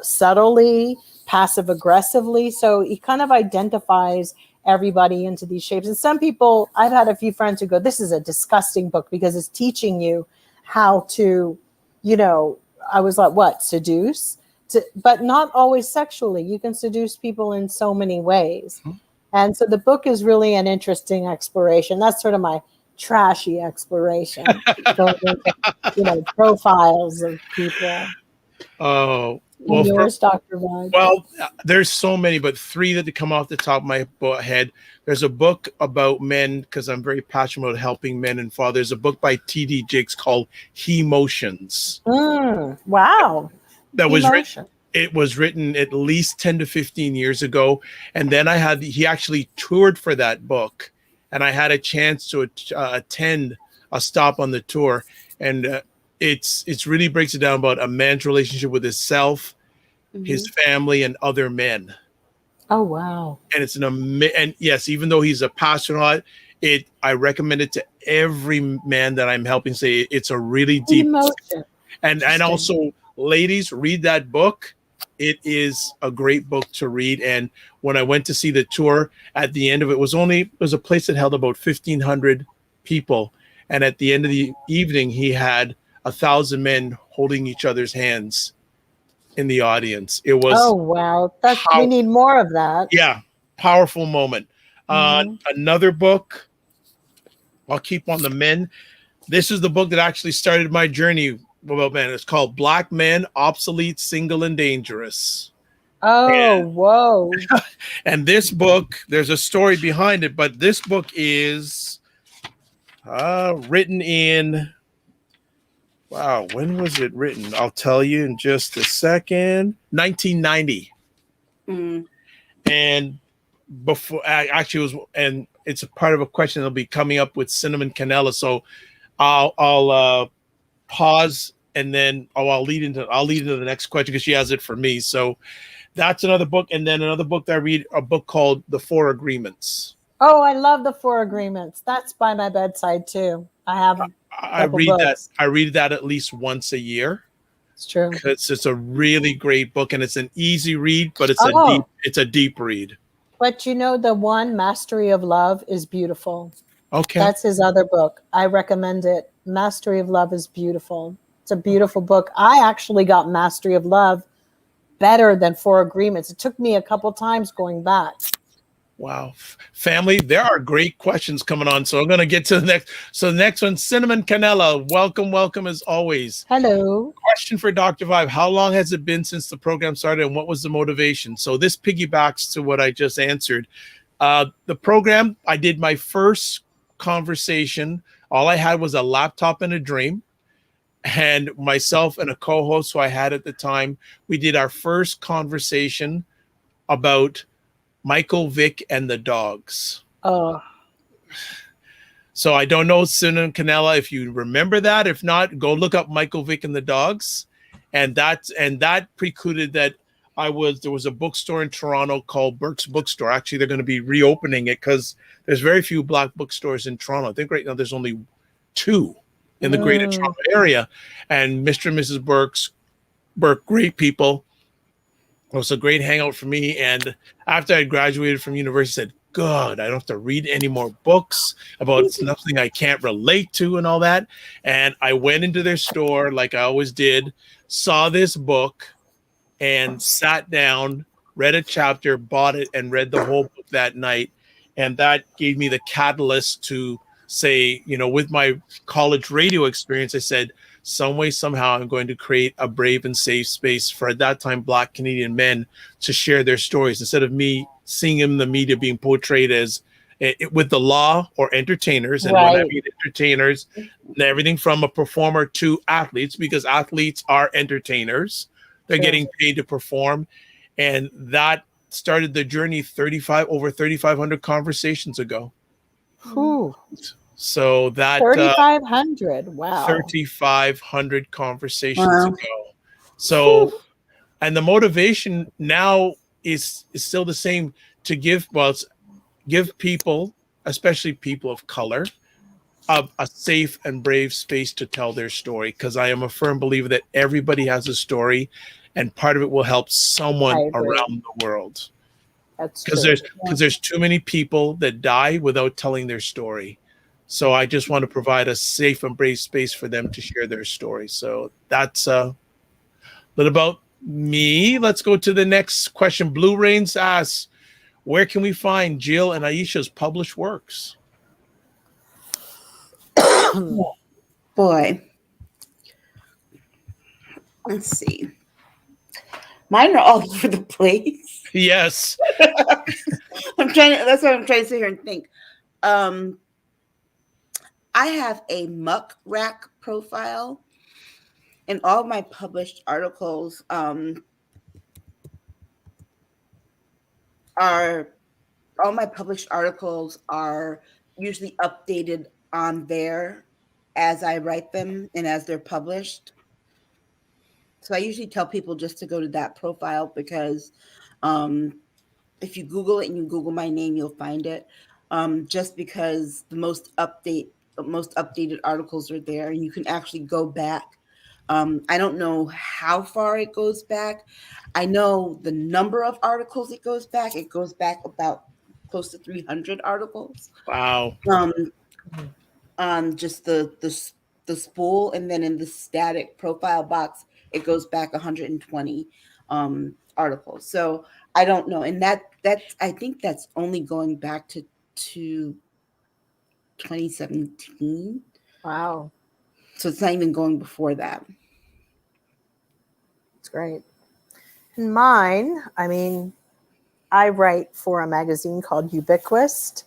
subtly, passive aggressively. So he kind of identifies everybody into these shapes. And some people, I've had a few friends who go, this is a disgusting book because it's teaching you how to, I was like, what, seduce? But not always sexually. You can seduce people in so many ways. And so the book is really an interesting exploration. That's sort of my trashy exploration, going into, profiles of people. Oh, And yours, Dr. Vibes? Well, there's so many, but three that come off the top of my head. There's a book about men, because I'm very passionate about helping men and fathers. There's a book by T.D. Jakes called He Motions. Wow. That was written. It was written at least 10 to 15 years ago. And then he actually toured for that book. And I had a chance to attend a stop on the tour. And it's really breaks it down about a man's relationship with himself, his family, and other men. Oh, wow. And it's and yes, even though he's a pastor and all that, I recommend it to every man that I'm helping. Say it's a really deep emotion. And also, ladies, read that book. It is a great book to read. And when I went to see the tour, at the end of it was a place that held about 1,500 people. And at the end of the evening, he had 1,000 men holding each other's hands in the audience. It was wow. We need more of that. Yeah, powerful moment. Another book, I'll keep on the men. This is the book that actually started my journey about men. It's called Black Men, Obsolete, Single, and Dangerous. Whoa. And this book, there's a story behind it, but this book is written in, wow, when was it written? I'll tell you in just a second. 1990. And before, actually it was, and it's a part of a question that'll be coming up with Cinnamon Canella. So I'll pause and then I'll lead into the next question because she has it for me. So that's another book. And then another book that I read, a book called The Four Agreements. Oh, I love The Four Agreements. That's by my bedside too. I read that at least once a year. It's true. It's a really great book, and it's an easy read, but it's a deep read. But the one, Mastery of Love, is beautiful. Okay. That's his other book. I recommend it. Mastery of Love is beautiful. It's a beautiful book. I actually got Mastery of Love better than Four Agreements. It took me a couple times going back. Wow. Family, there are great questions coming on. So I'm going to get to the next. So the next one, Cinnamon Canella. Welcome as always. Hello. Question for Dr. Vibe. How long has it been since the program started and what was the motivation? So this piggybacks to what I just answered. The program, I did my first conversation. All I had was a laptop and a dream. And myself and a co-host who I had at the time, we did our first conversation about Michael Vick and the dogs. Oh. So I don't know, Cinnamon Canella, if you remember that. If not, go look up Michael Vick and the dogs. And that precluded that there was a bookstore in Toronto called Burke's Bookstore. Actually, they're going to be reopening it because there's very few Black bookstores in Toronto. I think right now there's only 2 in the greater Toronto area. And Mr. and Mrs. Burke, great people. It was a great hangout for me. And after I graduated from university, I said, God, I don't have to read any more books about nothing I can't relate to and all that. And I went into their store like I always did, saw this book and sat down, read a chapter, bought it, and read the whole book that night. And that gave me the catalyst to say, with my college radio experience, I said, some way, somehow, I'm going to create a brave and safe space for, at that time, Black Canadian men to share their stories instead of me seeing in the media being portrayed as with the law or entertainers. And when I mean entertainers, everything from a performer to athletes, because athletes are entertainers. They're getting paid to perform. And that started the journey over 3,500 conversations ago. Ooh. So that 3,500. Wow. 3,500 conversations ago. So, and the motivation now is still the same to give people, especially people of color, a safe and brave space to tell their story. Because I am a firm believer that everybody has a story, and part of it will help someone around the world. That's because there's too many people that die without telling their story. So I just want to provide a safe and brave space for them to share their story. So that's a little about me. Let's go to the next question. Blue Rains asks, where can we find Jill and Aisha's published works? Boy, let's see. Mine are all over the place. Yes. That's what I'm trying to sit here and think. I have a muck rack profile, and all my published articles are usually updated on there as I write them and as they're published. So I usually tell people just to go to that profile because if you Google it and you Google my name, you'll find it. Just because the most updated articles are there, and you can actually go back. I don't know how far it goes back. I know the number of articles it goes back. It goes back about close to 300 articles. Wow. On just the spool, and then in the static profile box, it goes back 120 articles. So I don't know, and that's I think that's only going back to 2017. Wow, So it's not even going before that. it's great. And mine, I mean, I write for a magazine called Ubiquist,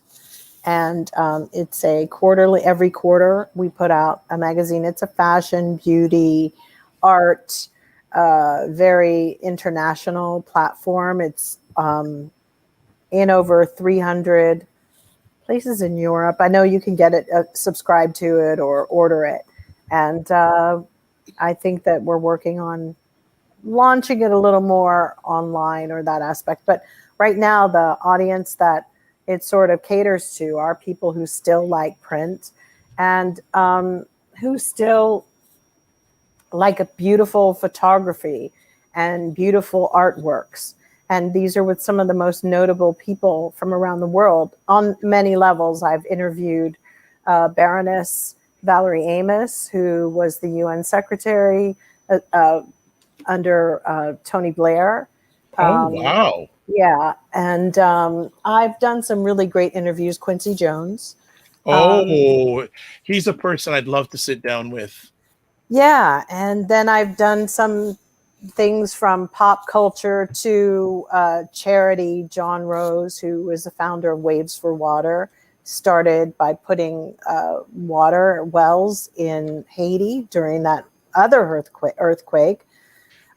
and it's a quarterly. Every quarter, we put out a magazine. It's a fashion, beauty, art, very international platform. It's in over 300 places in Europe. I know you can get it, subscribe to it, or order it. And I think that we're working on launching it a little more online, or that aspect. But right now, the audience that it sort of caters to are people who still like print, and who still like a beautiful photography and beautiful artworks. And these are with some of the most notable people from around the world on many levels. I've interviewed Baroness Valerie Amos, who was the UN secretary under Tony Blair. Wow. Yeah. And I've done some really great interviews. Quincy Jones. He's a person I'd love to sit down with. Yeah. And then I've done some things from pop culture to charity. John Rose, who was the founder of Waves for Water, started by putting water wells in Haiti during that other earthquake.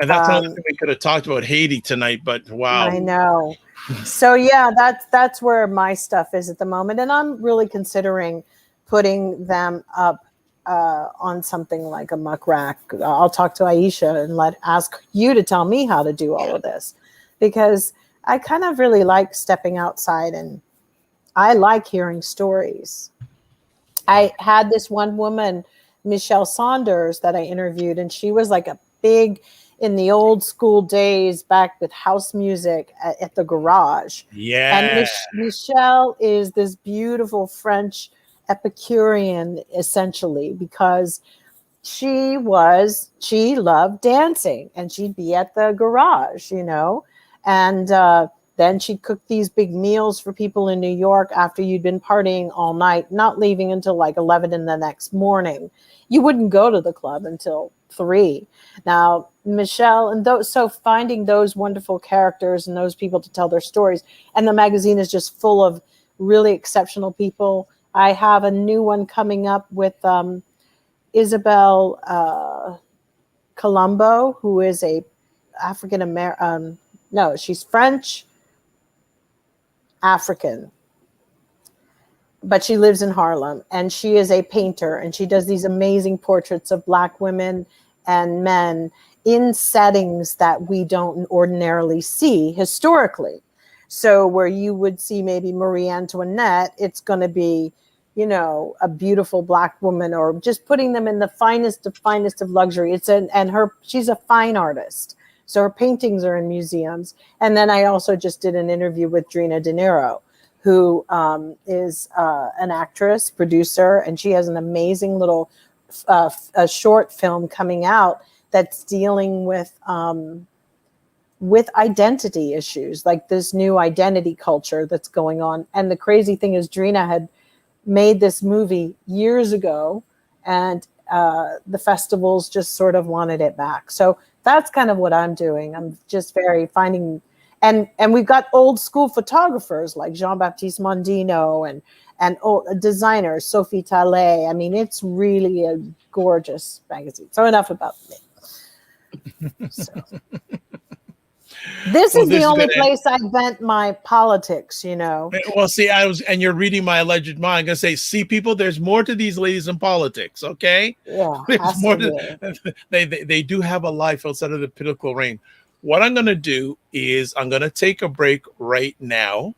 And that's another thing we could have talked about Haiti tonight, but wow. I know. So yeah, that's where my stuff is at the moment. And I'm really considering putting them up on something like a muck rack. I'll talk to Aisha and ask you to tell me how to do all of this, because I kind of really like stepping outside, and I like hearing stories. I had this one woman, Michelle Saunders, that I interviewed, and she was like a big, in the old school days back with house music at the garage. Yeah. And Michelle is this beautiful French Epicurean, essentially, because she loved dancing, and she'd be at the garage, and then she'd cook these big meals for people in New York after you'd been partying all night, not leaving until like 11 in the next morning. You wouldn't go to the club until 3. Now, Michelle, and so finding those wonderful characters and those people to tell their stories, and the magazine is just full of really exceptional people. I have a new one coming up with Isabel Colombo, who is a African American. No, she's French African, but she lives in Harlem, and she is a painter, and she does these amazing portraits of Black women and men in settings that we don't ordinarily see historically. So where you would see maybe Marie Antoinette, it's going to be, a beautiful Black woman, or just putting them in the finest of luxury. She's a fine artist. So her paintings are in museums. And then I also just did an interview with Drina De Niro, who is an actress, producer, and she has an amazing little a short film coming out that's dealing with with identity issues, like this new identity culture that's going on. And the crazy thing is, Drina had made this movie years ago, and the festivals just sort of wanted it back. So that's kind of what I'm doing. I'm just finding, and we've got old school photographers like Jean-Baptiste Mondino and old designers, Sophie Tallet. I mean, it's really a gorgeous magazine. So enough about me. So. This is the only place I vent my politics, you know. Well, see, and you're reading my alleged mind. I'm gonna say, see, people, there's more to these ladies in politics, okay? Yeah, there's more they do have a life outside of the political reign. What I'm gonna do is I'm gonna take a break right now,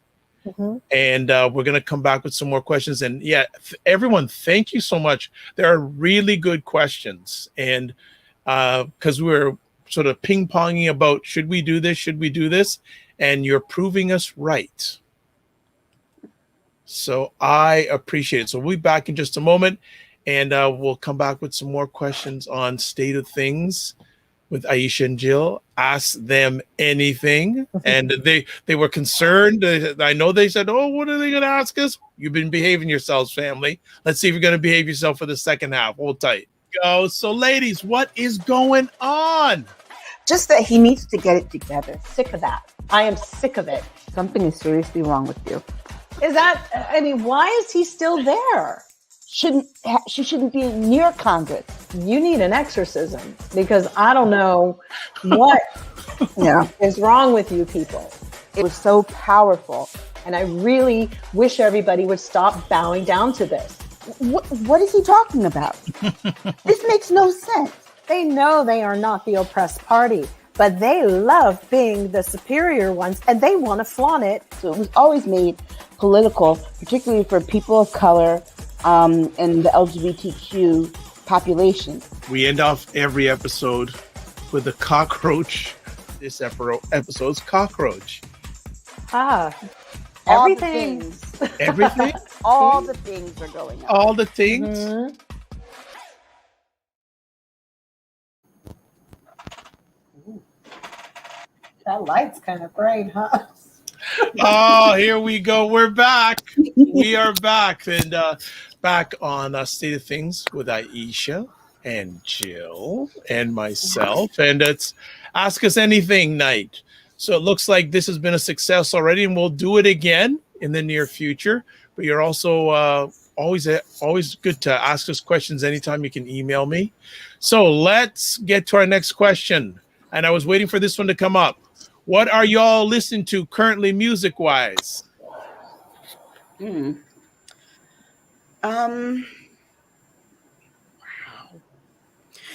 and we're gonna come back with some more questions. And yeah, everyone, thank you so much. There are really good questions, and because we're sort of ping-ponging about should we do this, and you're proving us right. So I appreciate it. So we'll be back in just a moment, and we'll come back with some more questions on state of things with Aisha and Jill. Ask them anything. And they were concerned. I know they said, oh, what are they going to ask us? You've been behaving yourselves, family. Let's see if you're going to behave yourself for the second half. Hold tight. Go. So ladies, what is going on? Just that he needs to get it together. Sick of that. I am sick of it. Something is seriously wrong with you. Is that, I mean, why is he still there? She shouldn't be near Congress. You need an exorcism, because I don't know what is wrong with you people. It was so powerful. And I really wish everybody would stop bowing down to this. What is he talking about? This makes no sense. They know they are not the oppressed party, but they love being the superior ones, and they want to flaunt it. So it was always made political, particularly for people of color and the LGBTQ population. We end off every episode with a cockroach. This episode's cockroach. Everything. Everything? All the things are going on. All the things? Mm-hmm. That light's kind of bright, huh? Oh, here we go. We're back. We are back. And back on State of Things with Aisha and Jill and myself. And it's Ask Us Anything night. So it looks like this has been a success already, and we'll do it again in the near future. But you're also always good to ask us questions anytime. You can email me. So let's get to our next question. And I was waiting for this one to come up. What are y'all listening to currently, music-wise? Wow.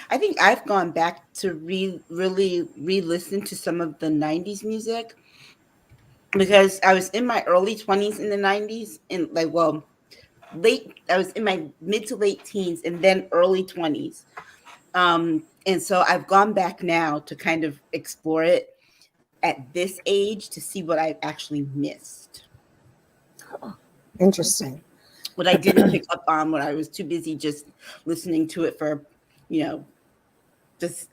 I think I've gone back to really re-listen to some of the 90s music, because I was in my early 20s in the 90s, and I was in my mid to late teens and then early 20s. And so I've gone back now to kind of explore it at this age to see what I've actually missed. Interesting. What I didn't pick up on when I was too busy just listening to it for, just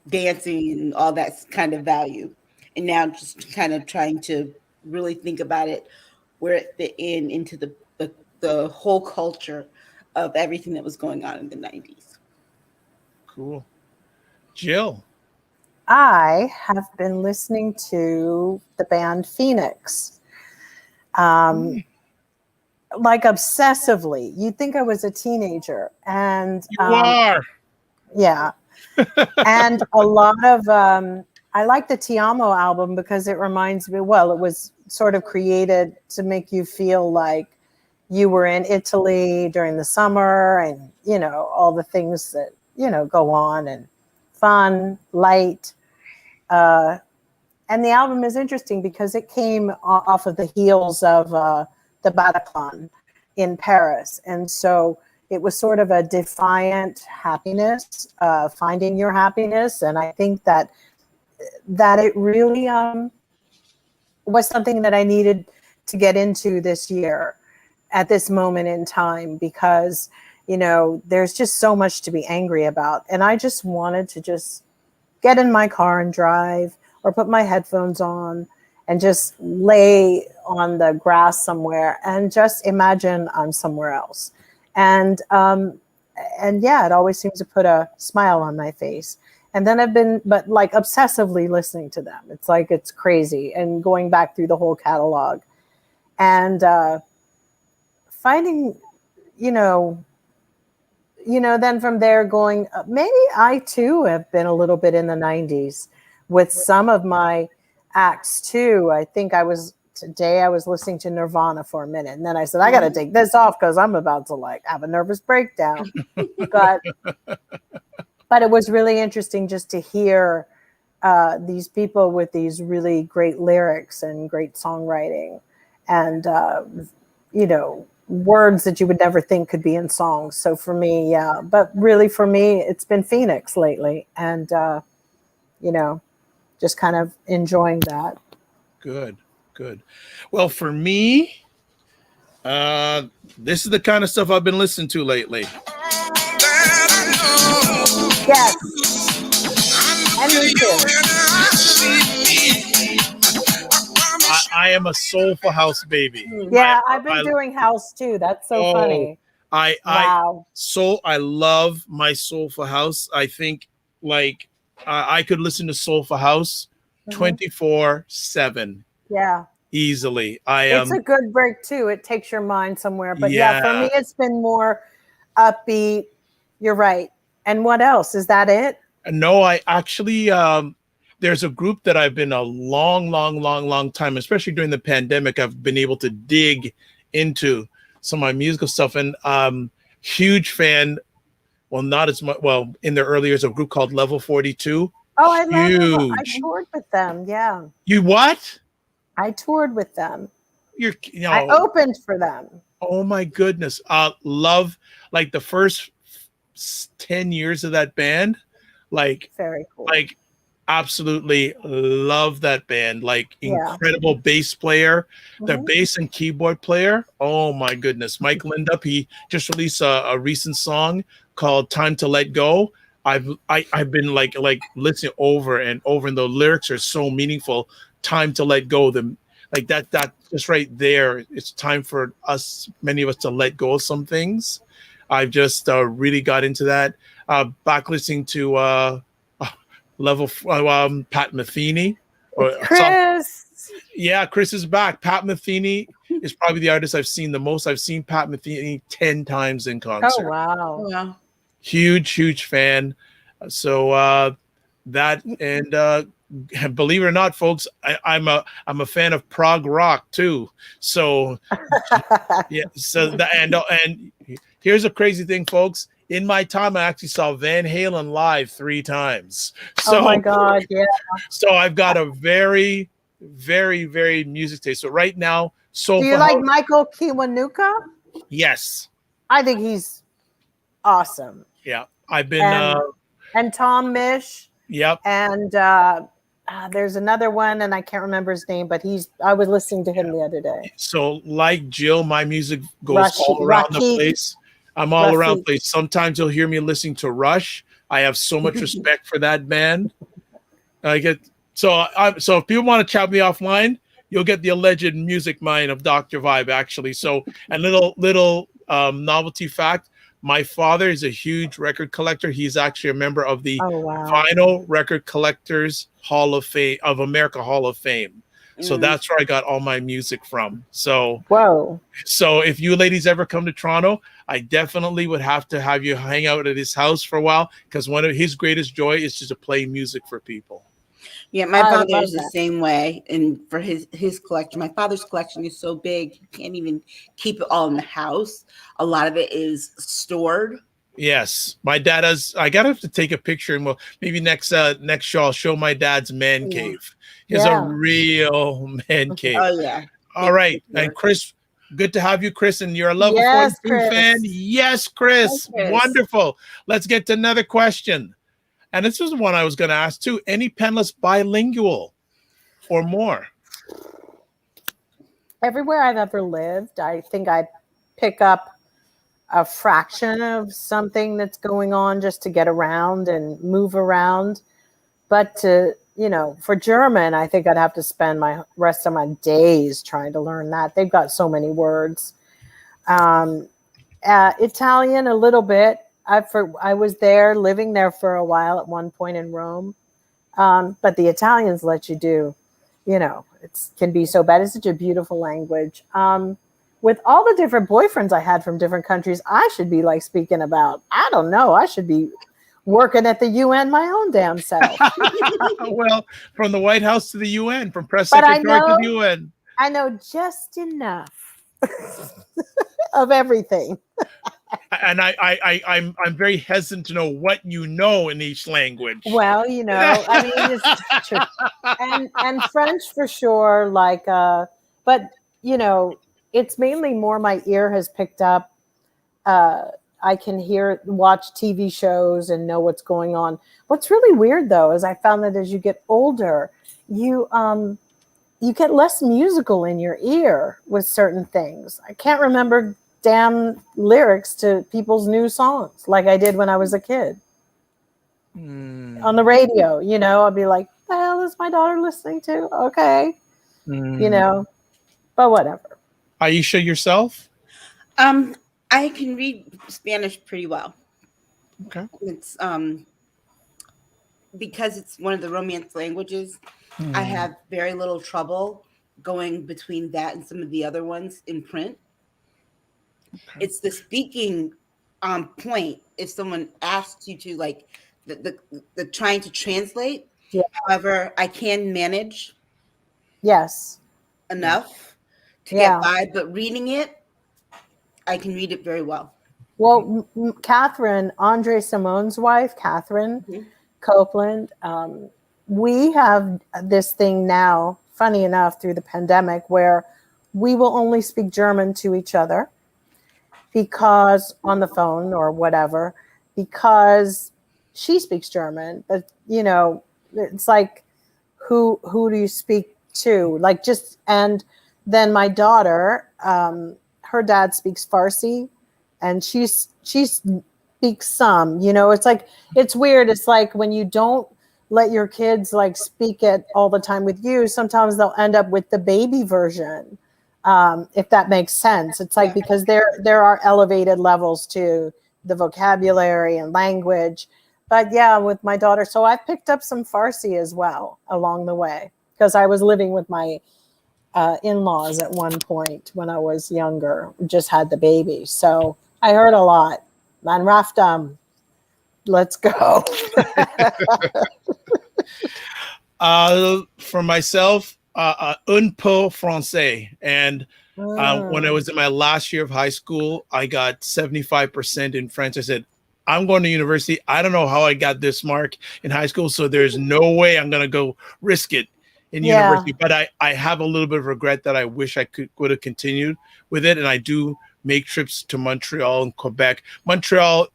dancing and all that kind of value. And now just kind of trying to really think about it, where it fit into the whole culture of everything that was going on in the 90s. Cool. Jill. I have been listening to the band Phoenix. Like obsessively. You'd think I was a teenager. And you are. Yeah. And a lot of I like the Ti Amo album because it reminds me, well, it was sort of created to make you feel like you were in Italy during the summer, and all the things that go on, and fun, light. And the album is interesting because it came off of the heels of the Bataclan in Paris. And so it was sort of a defiant happiness, finding your happiness. And I think that it really was something that I needed to get into this year at this moment in time, because, there's just so much to be angry about. And I just wanted to just get in my car and drive, or put my headphones on and just lay on the grass somewhere and just imagine I'm somewhere else. And yeah, it always seems to put a smile on my face. And then I've been, but like obsessively listening to them. It's like, it's crazy. And going back through the whole catalog and finding, then from there going, maybe I too have been a little bit in the 90s with some of my acts too. I think today I was listening to Nirvana for a minute, and then I said, I got to take this off because I'm about to like have a nervous breakdown. but it was really interesting just to hear these people with these really great lyrics and great songwriting and, words that you would never think could be in songs. So for me, yeah, but really for me, it's been Phoenix lately, and, just kind of enjoying that. Good. Well, for me, this is the kind of stuff I've been listening to lately. Yes. And me too. I am a soulful house baby. Yeah, I've been doing house too. That's so funny. I love my soulful house. I think like I could listen to soulful house 24/7. Yeah. Easily. It's a good break too. It takes your mind somewhere. But yeah, for me it's been more upbeat. You're right. And what else? Is that it? No, I actually there's a group that I've been a long time, especially during the pandemic, I've been able to dig into some of my musical stuff. And huge fan, well, not as much, well, in their early years, of a group called Level 42. Oh, I love them. I toured with them. Yeah. You what? I toured with them. I opened for them. Oh my goodness. Love like the first 10 years of that band. Like very cool. Like absolutely love that band. Like incredible bass player, their bass and keyboard player. Oh my goodness. Mike Lindup, he just released a recent song called Time to Let Go. I've been like listening over and over, and the lyrics are so meaningful. Time to let go. Like that just right there. It's time for many of us to let go of some things. I've just really got into that. Back listening to Pat Metheny. Chris. Chris is back. Pat Metheny is probably the artist I've seen the most. I've seen Pat Metheny 10 times in concert. Oh wow. Yeah. Huge fan. So that, and believe it or not, folks, I'm a fan of prog rock too. So yeah. So and here's a crazy thing, folks. In my time, I actually saw Van Halen live 3 times. So, oh my God, yeah. So I've got a very, very, very music taste. So right now, do you like Michael Kiwanuka? Yes. I think he's awesome. Yeah, I've been and Tom Misch. Yep. And there's another one, and I can't remember his name, but I was listening to him the other day. So like Jill, my music goes all around the place. I'm all around the place. Sometimes you'll hear me listening to Rush. I have so much respect for that band. So if people want to chat me offline, you'll get the alleged music mind of Dr. Vibe, actually. So a little novelty fact. My father is a huge record collector. He's actually a member of the Vinyl Record Collectors Hall of Fame of America Hall of Fame. So that's where I got all my music from. So So if you ladies ever come to Toronto, I definitely would have to have you hang out at his house for a while, because one of his greatest joy is just to play music for people. Yeah, my father is the same way. And for his collection, my father's collection is so big, you can't even keep it all in the house. A lot of it is stored. Yes, my dad has. I gotta have to take a picture, and maybe next show I'll show my dad's man cave. He's a real man cave. Oh yeah. All right, and Chris, good to have you, Chris, and you're a Level 42 fan. Yes, Chris. Wonderful. Let's get to another question. And this is one I was going to ask too. Any penless bilingual or more? Everywhere I've ever lived, I think I pick up a fraction of something that's going on just to get around and move around. But to for German, I think I'd have to spend my rest of my days trying to learn that. They've got so many words. Italian, a little bit. I was living there for a while at one point in Rome. But the Italians let you do, it can be so bad. It's such a beautiful language. With all the different boyfriends I had from different countries, I should be like speaking about, I don't know, I should be working at the UN my own damn self. Well, from the White House to the UN, from press But secretary to the UN. I know just enough of everything. And I'm very hesitant to know what you know in each language. Well, I mean, it's true. And French for sure, but it's mainly more my ear has picked up. I can watch TV shows and know what's going on. What's really weird though, is I found that as you get older, you get less musical in your ear with certain things. I can't remember damn lyrics to people's new songs like I did when I was a kid. On the radio, I'd be like, the hell is my daughter listening to? Okay. But whatever. Aisha, yourself? I can read Spanish pretty well. Okay. It's because it's one of the Romance languages. I have very little trouble going between that and some of the other ones in print. Okay. It's the speaking point. If someone asks you to like the trying to translate. Yeah. However, I can manage. Yes. Enough to get by, but reading it, I can read it very well. Well, Catherine, Andre Simone's wife, Catherine Copeland, we have this thing now, funny enough, through the pandemic, where we will only speak German to each other because on the phone or whatever, because she speaks German. But, it's like, who do you speak to? Like and then my daughter, her dad speaks Farsi and she speaks some, it's like, it's weird. It's like when you don't let your kids like speak it all the time with you, sometimes they'll end up with the baby version. If that makes sense. It's like, because there are elevated levels to the vocabulary and language, but yeah, with my daughter. So I picked up some Farsi as well along the way, because I was living with my in-laws at one point when I was younger, just had the baby. So I heard a lot. Man Raftam, let's go. For myself, un peu français. And when I was in my last year of high school, I got 75% in French. I said, I'm going to university. I don't know how I got this mark in high school, so there's no way I'm going to go risk it in university. But I have a little bit of regret that I wish I would have continued with it. And I do make trips to Montreal and Quebec. Montreal,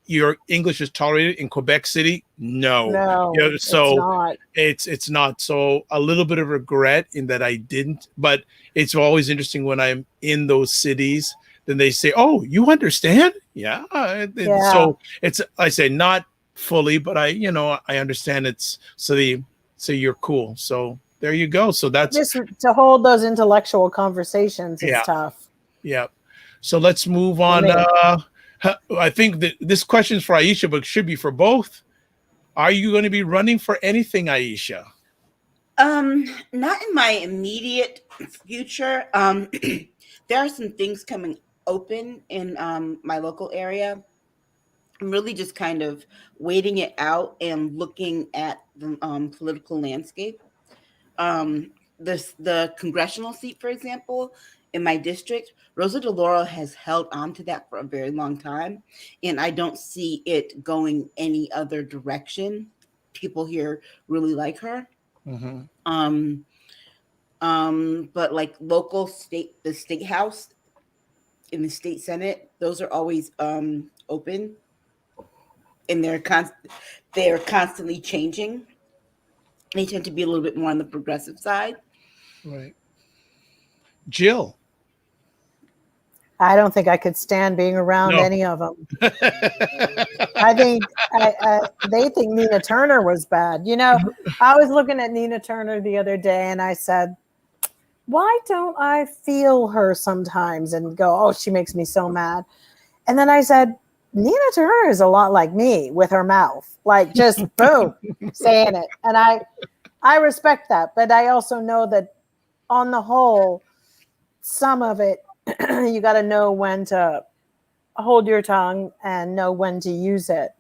your English is tolerated. In Quebec City, no. So it's not. So a little bit of regret in that I didn't. But it's always interesting when I'm in those cities. Then they say, "Oh, you understand?" Yeah. So I say not fully, but I understand. It's so you're cool. So there you go. So that's just to hold those intellectual conversations is tough. Yeah. So let's move on. I think that this question is for Aisha, but should be for both. Are you going to be running for anything, Aisha? Not in my immediate future. There are some things coming open in my local area. I'm really just kind of waiting it out and looking at the political landscape. The congressional seat, for example, in my district, Rosa DeLauro has held on to that for a very long time, and I don't see it going any other direction. People here really like her. But like local the state house in the state Senate, those are always open, and they're constantly changing. They tend to be a little bit more on the progressive side. Right. Jill. I don't think I could stand being around any of them. I think they think Nina Turner was bad. You know, I was looking at Nina Turner the other day and I said, why don't I feel her sometimes and go, oh, she makes me so mad. And then I said, Nina Turner is a lot like me with her mouth, like just boom, saying it. And I respect that. But I also know that on the whole, some of it, you got to know when to hold your tongue and know when to use it.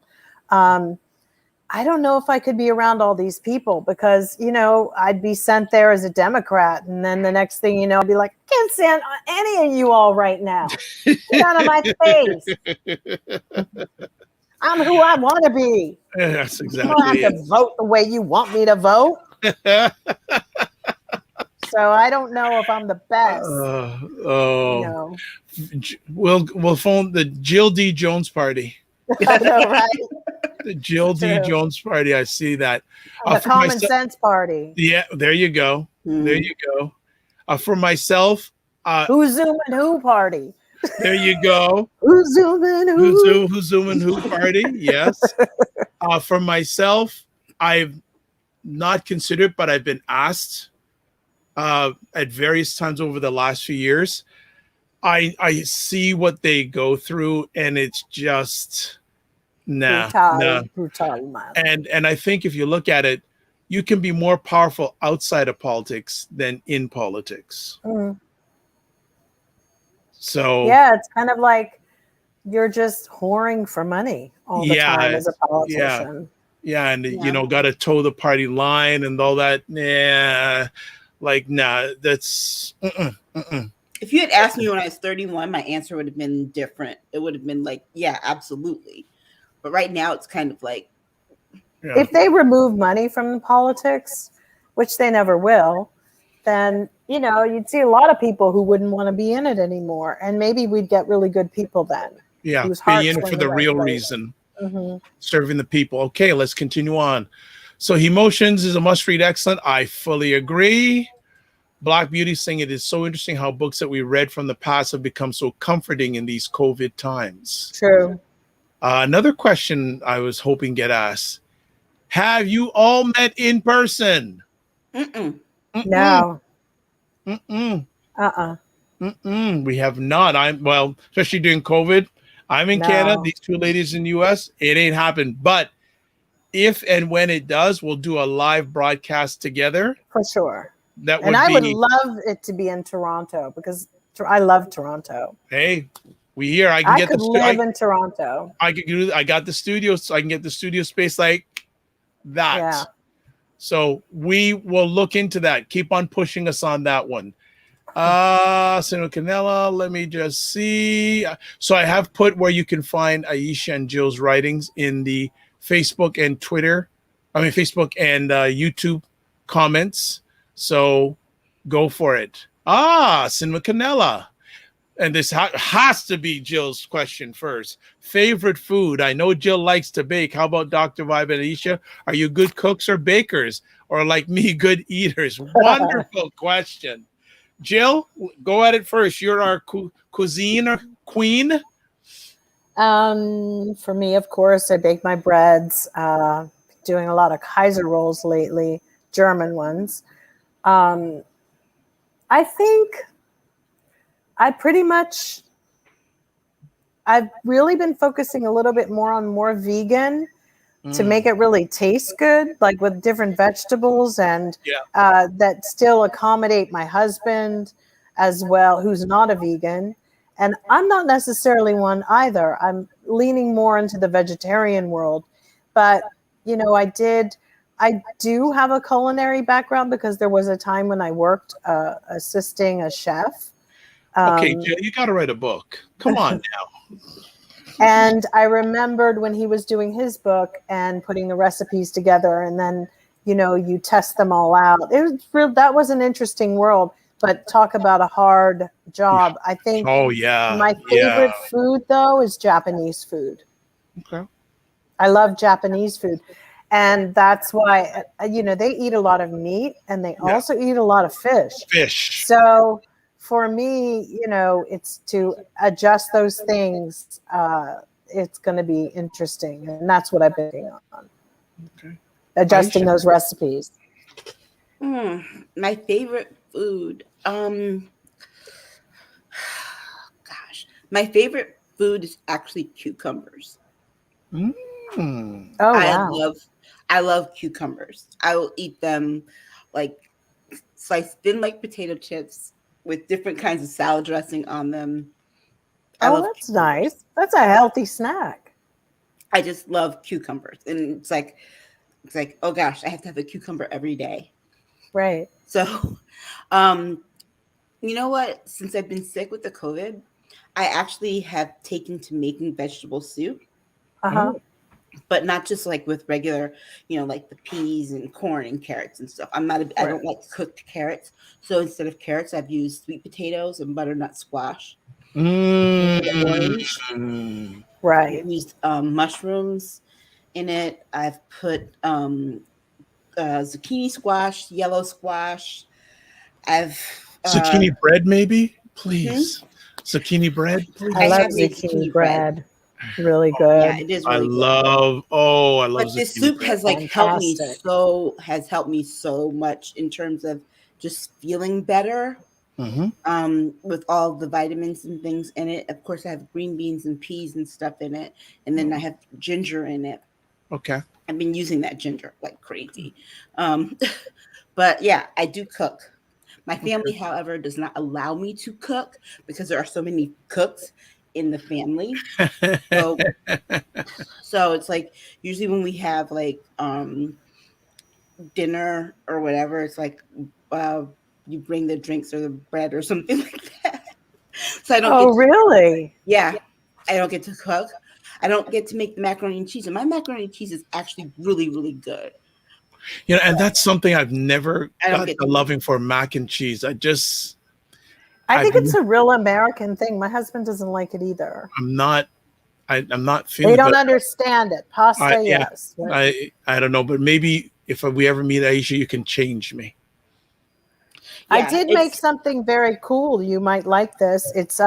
I don't know if I could be around all these people because, you know, I'd be sent there as a Democrat. And then the next thing you know, I'd be like, I can't stand any of you all right now. Get out of my face. I'm who I want to be. That's exactly You don't have to vote the way you want me to vote. So I don't know if I'm the best. You know. We'll phone the Jill D. Jones party. I know, right? The Jill D. Jones party. I see that. The common sense party. Yeah, there you go. There you go. For myself, who's zooming who party? There you go. Who's zooming who? Who's zooming who party? Yes. For myself, I've not considered, but I've been asked at various times over the last few years. I see what they go through, and it's just brutal. And I think if you look at it, you can be more powerful outside of politics than in politics. So yeah, it's kind of like you're just whoring for money all the time as a politician. Yeah, and you know, got to toe the party line and all that. That's. If you had asked me when I was 31, my answer would have been different. It would have been like, yeah, absolutely. But right now, it's kind of like, if they remove money from politics, which they never will, then, you know, you'd see a lot of people who wouldn't want to be in it anymore. And maybe we'd get really good people then. Yeah, be in it for the real reason. Serving the people. Okay, let's continue on. So Emotions is a must-read. Excellent. I fully agree. Black Beauty saying it is so interesting how books that we read from the past have become so comforting in these COVID times. True. Another question I was hoping get asked. Have you all met in person? No. We have not. Especially during COVID. I'm in Canada. These two ladies in the US. It ain't happened. But if and when it does, we'll do a live broadcast together. For sure. I would love it to be in Toronto because I love Toronto. Hey, I could live in Toronto. I got the studio, so I can get the studio space like that. Yeah. So we will look into that. Keep on pushing us on that one. Senator Canella, let me just see. So I have put where you can find Aisha and Jill's writings in the Facebook and YouTube comments. So go for it. Cinema Canella. And this has to be Jill's question first. Favorite food? I know Jill likes to bake. How about Dr. Vibe and Aisha? Are you good cooks or bakers? Or like me, good eaters? Wonderful question. Jill, go at it first. You're our cuisine queen. For me, of course, I bake my breads. Doing a lot of Kaiser rolls lately, German ones. I think I've really been focusing a little bit more vegan to make it really taste good, like with different vegetables and that still accommodate my husband as well, who's not a vegan. And I'm not necessarily one either. I'm leaning more into the vegetarian world. But, you know, I do have a culinary background because there was a time when I worked assisting a chef. Okay, Jill, you got to write a book. Come on now. And I remembered when he was doing his book and putting the recipes together, and then, you know, you test them all out. That was an interesting world, but talk about a hard job. I think my favorite food, though, is Japanese food. Okay. I love Japanese food. And that's why, you know, they eat a lot of meat and they also eat a lot of fish. Fish. So for me, it's to adjust those things. It's going to be interesting, and that's what I've been working on. Okay. Adjusting Aisha? those recipes. My favorite food. My favorite food is actually cucumbers. Mm. Oh, I wow. love cucumbers. I will eat them like sliced thin like potato chips with different kinds of salad dressing on them. I Oh, love that's cucumbers. nice. That's a healthy snack. I just love cucumbers. And it's like, oh gosh, I have to have a cucumber every day. Right. So you know what? Since I've been sick with the COVID, I actually have taken to making vegetable soup, Uh-huh. but not just like with regular, like the peas and corn and carrots and stuff. I Right. don't like cooked carrots. So instead of carrots, I've used sweet potatoes and butternut squash. The orange. Right. I've used mushrooms in it. I've put zucchini squash, yellow squash. I've Zucchini bread, maybe, please. Zucchini bread, I I please. love have made zucchini zucchini bread. bread. Really Yeah, good. it is I really good. love But this zucchini soup bread. has helped me Fantastic. so much in terms of just feeling better. Mm-hmm. With all the vitamins and things in it. Of course, I have green beans and peas and stuff in it, and then I have ginger in it. Okay. I've been using that ginger like crazy. Um, but yeah, I do cook. My family, however, does not allow me to cook because there are so many cooks in the family. So, so it's like usually when we have like dinner or whatever, it's like you bring the drinks or the bread or something like that. So I don't Oh, get to, really? yeah, I don't get to cook. I don't get to make the macaroni and cheese, and my macaroni and cheese is actually really, really good. And that's something I've never I don't got get the to. loving for, mac and cheese. I I've, think it's a real American thing. My husband doesn't like it either. I'm not They feeling, don't but understand it. Pasta, yeah, yes. Right. I don't know, but maybe if we ever meet Aisha, you can change me. I Yeah, did make it's something very cool. You might like this. It's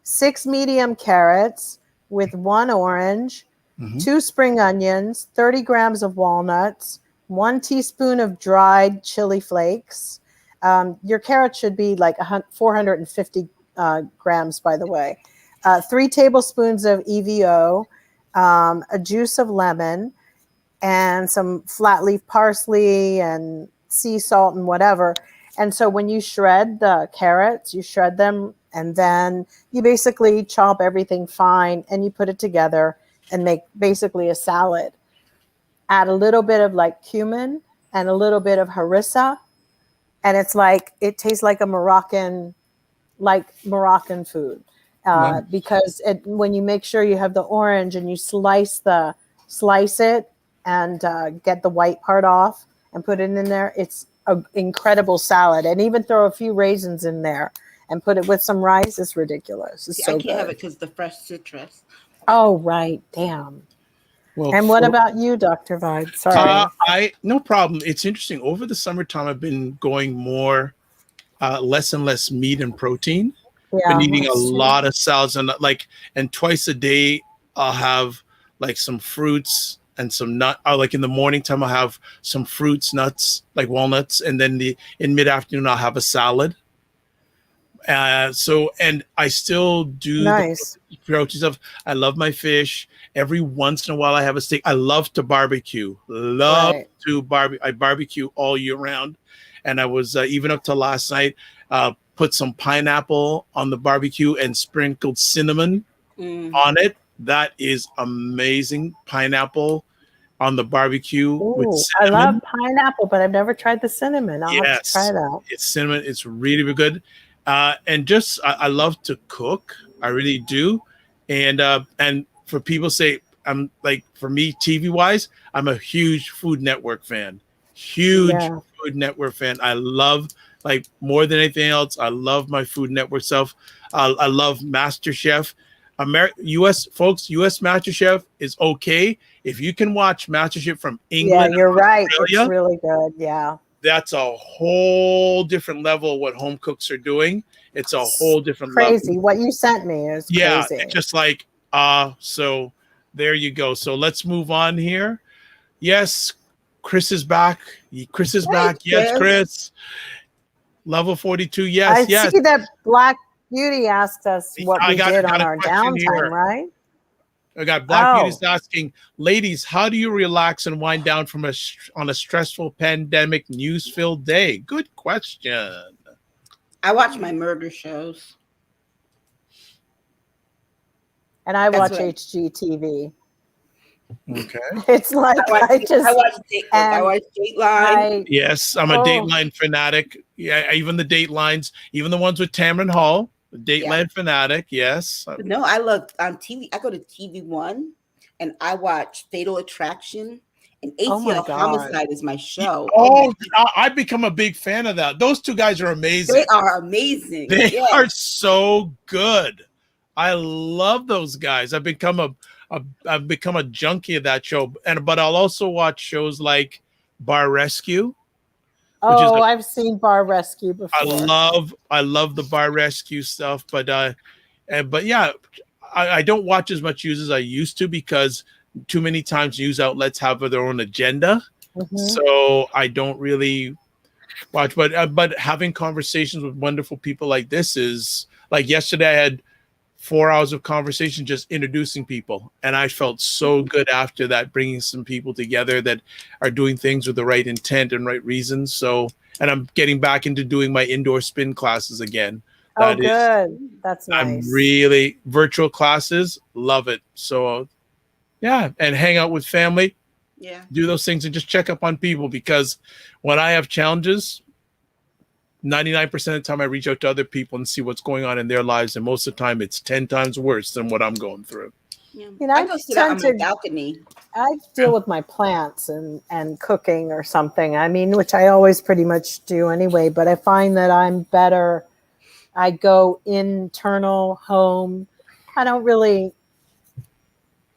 6 medium carrots with 1 orange, Mm-hmm. 2 spring onions, 30 grams of walnuts, 1 teaspoon of dried chili flakes. Your carrots should be like 450 grams, by the way. 3 tablespoons of EVO, a juice of lemon, and some flat leaf parsley and sea salt and whatever. And so when you shred the carrots, you shred them and then you basically chop everything fine and you put it together and make basically a salad. Add a little bit of like cumin and a little bit of harissa. And it tastes like Moroccan food. Nice. Because when you make sure you have the orange and you slice it and get the white part off and put it in there, it's an incredible salad. And even throw a few raisins in there and put it with some rice. It's ridiculous. It's see, I so can't have good. it because the fresh citrus. Oh, right. Damn. Well, And what about you, Dr. Vibe? Sorry. I no problem. It's interesting. Over the summertime, I've been going more, less and less meat and protein. Been Yeah, eating a that's true. lot of salads and twice a day I'll have like some fruits and some nut. Like in the morning time, I'll have some fruits, nuts, like walnuts, and then in mid afternoon I'll have a salad. And I still do the Nice. protein stuff. I love my fish. Every once in a while, I have a steak. I love to barbecue. Love Right. to barbecue. I barbecue all year round. And I was even up to last night. Put some pineapple on the barbecue and sprinkled cinnamon on it. That is amazing. Pineapple on the barbecue with Ooh, I love cinnamon. pineapple, but I've never tried the cinnamon. I'll have to try Yes, that. it's cinnamon. It's really, really good. And just I love to cook. I really do. And for people say I'm like, for me, TV wise, I'm a huge Food Network fan. Huge Yeah. Food Network fan. I love, like, more than anything else, I love my Food Network stuff. I love MasterChef. U.S. folks, U.S. MasterChef is okay if you can watch MasterChef from Yeah, England you're or right. It's Australia. really good. Yeah. that's a whole different level of what home cooks are doing. It's a whole different Crazy. level. What you sent me is Yeah, crazy. it's just like, so there you go. So let's move on here. Yes, Chris is back. Chris is back. Yes, Chris. Level 42. Yes, I yes. see that Black Beauty asked us what we did on got a our question downtime, here. right? I got Black Beauty's asking, ladies, how do you relax and wind down from on a stressful pandemic news-filled day? Good question. I watch my murder shows. And I watch HGTV. Okay. It's like I watch Dateline. Yes, I'm a Dateline fanatic. Yeah, even the Datelines, even the ones with Tamron Hall, the Dateline fanatic. Yes. No, I love on TV. I go to TV One, and I watch Fatal Attraction. And ATL Homicide is my show. I've become a big fan of that. Those two guys are amazing. They are amazing. They are so good. I love those guys. I've become a junkie of that show. But I'll also watch shows like Bar Rescue. I've seen Bar Rescue before. I love the Bar Rescue stuff. But yeah, I don't watch as much news as I used to because too many times news outlets have their own agenda. So I don't really watch. But having conversations with wonderful people like this is like yesterday. I had 4 hours of conversation just introducing people, and I felt so good after that, bringing some people together that are doing things with the right intent and right reasons. So, and I'm getting back into doing my indoor spin classes again. Good. That's nice. I'm really virtual classes, love it. So yeah, and hang out with family. Yeah. Do those things and just check up on people, because when I have challenges, 99% of the time I reach out to other people and see what's going on in their lives, and most of the time it's 10 times worse than what I'm going through. Yeah. I go sit out on my balcony. I deal with my plants and cooking or something. I mean, which I always pretty much do anyway, but I find that I'm better. I go internal home. I don't really,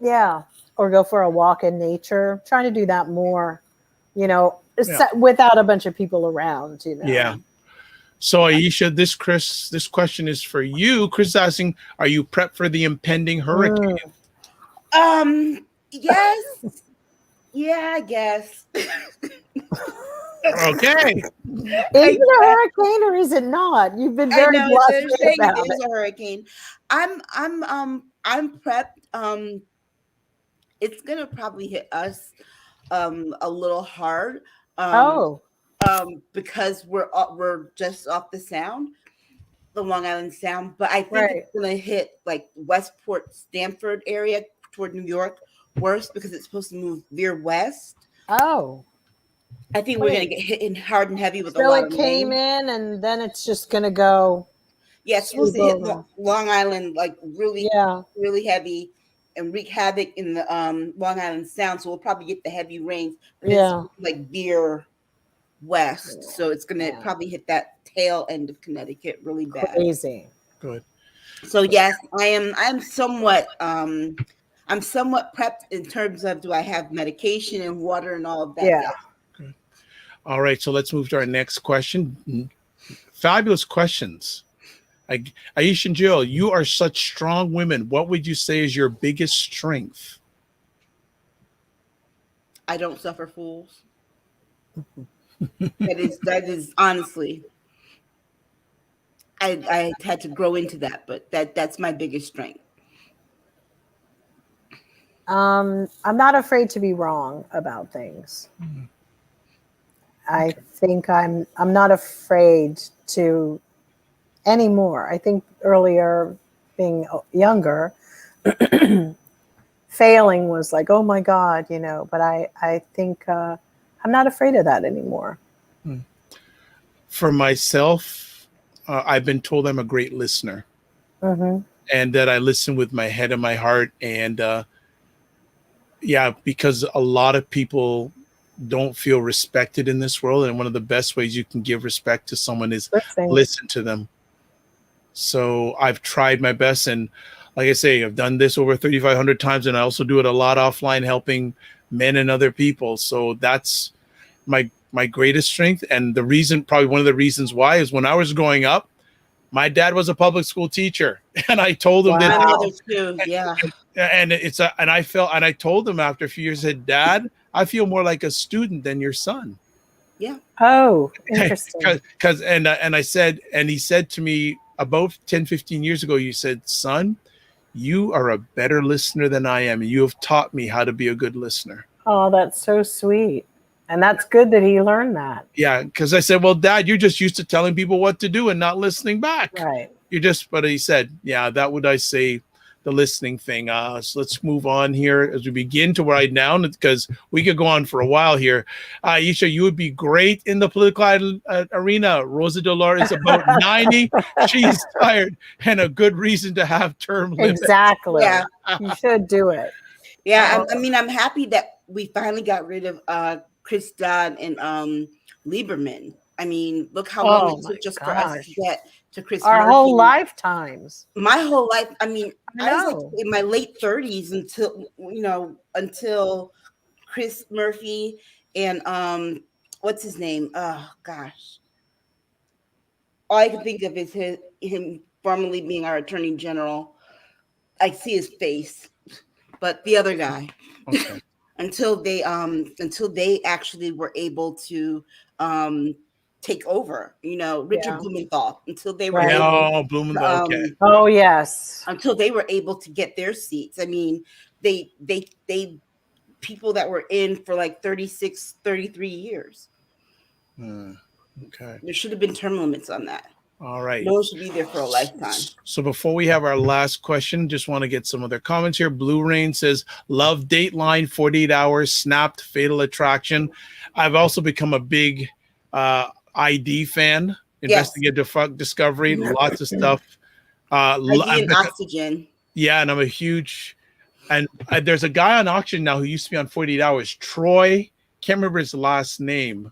or go for a walk in nature. I'm trying to do that more, without a bunch of people around, Yeah. So Aisha, this question is for you. Chris is asking, are you prepped for the impending hurricane? Yes. Yeah, I guess. Okay. Is it a hurricane or is it not? You've been very blustery about it. It's a hurricane. I'm prepped. It's gonna probably hit us a little hard. Because we're just off the Long Island Sound, but I think it's gonna hit like Westport, Stamford area toward New York worse because it's supposed to veer west. I think we're gonna get hit in hard and heavy with a lot of rain. So it came in, and then it's just gonna go. Yeah, it's supposed to hit Long Island like really heavy and wreak havoc in the Long Island Sound. So we'll probably get the heavy rains. Like veer west, so it's gonna probably hit that tail end of Connecticut really bad. Crazy. Good. So yes, I'm somewhat prepped in terms of, do I have medication and water and all of that? Yeah. Good. All right, so let's move to our next question. Fabulous questions. Aisha and Jill, you are such strong women. What would you say is your biggest strength? I don't suffer fools. That is honestly, I had to grow into that, but that's my biggest strength. I'm not afraid to be wrong about things. I think I'm not afraid to anymore. I think earlier, being younger, failing was like, oh my God, but I think I'm not afraid of that anymore. For myself, I've been told I'm a great listener, and that I listen with my head and my heart. And because a lot of people don't feel respected in this world. And one of the best ways you can give respect to someone is listen to them. So I've tried my best. And like I say, I've done this over 3,500 times, and I also do it a lot offline, helping men and other people. So that's my my greatest strength. And the reason, probably one of the reasons why, is when I was growing up, my dad was a public school teacher, and I told him My that. mother too. Yeah. And I told him after a few years, I said, Dad, I feel more like a student than your son. Yeah. Oh, interesting. And he said to me about 10, 15 years ago, you said, son, you are a better listener than I am. You have taught me how to be a good listener. Oh, that's so sweet. And that's good that he learned that. Yeah, because I said, well, Dad, you're just used to telling people what to do and not listening back. Right. But he said, yeah, that would I say the listening thing. So let's move on here as we begin to write down, because we could go on for a while here. Aisha, you would be great in the political arena. Rosa DeLauro is about 90. She's tired, and a good reason to have term limits. Exactly. Yeah. You should do it. Yeah. I mean, I'm happy that we finally got rid of Chris Dodd and Lieberman. I mean, look how long it took just for us to get to Chris Our Murphy. whole lifetimes. My whole life. I mean, I was know. like in my late 30s until Chris Murphy and what's his name? Oh gosh. All I can think of is him formerly being our attorney general. I see his face, but the other guy. Okay. until they actually were able to take over, Richard Blumenthal, until they were Right. able, Blumenthal. Okay. Oh, yes. until they were able to get their seats. I mean, they people that were in for like 36, 33 years. Okay. There should have been term limits on that. All right. No one should be there for a lifetime. So before we have our last question, just want to get some other comments here. Blue Rain says, love Dateline, 48 Hours, Snapped, Fatal Attraction. I've also become a big ID fan, Investigative Discovery, lots of stuff. ID and Oxygen. Yeah, and I'm a huge, and there's a guy on Auction now who used to be on 48 Hours, Troy, can't remember his last name.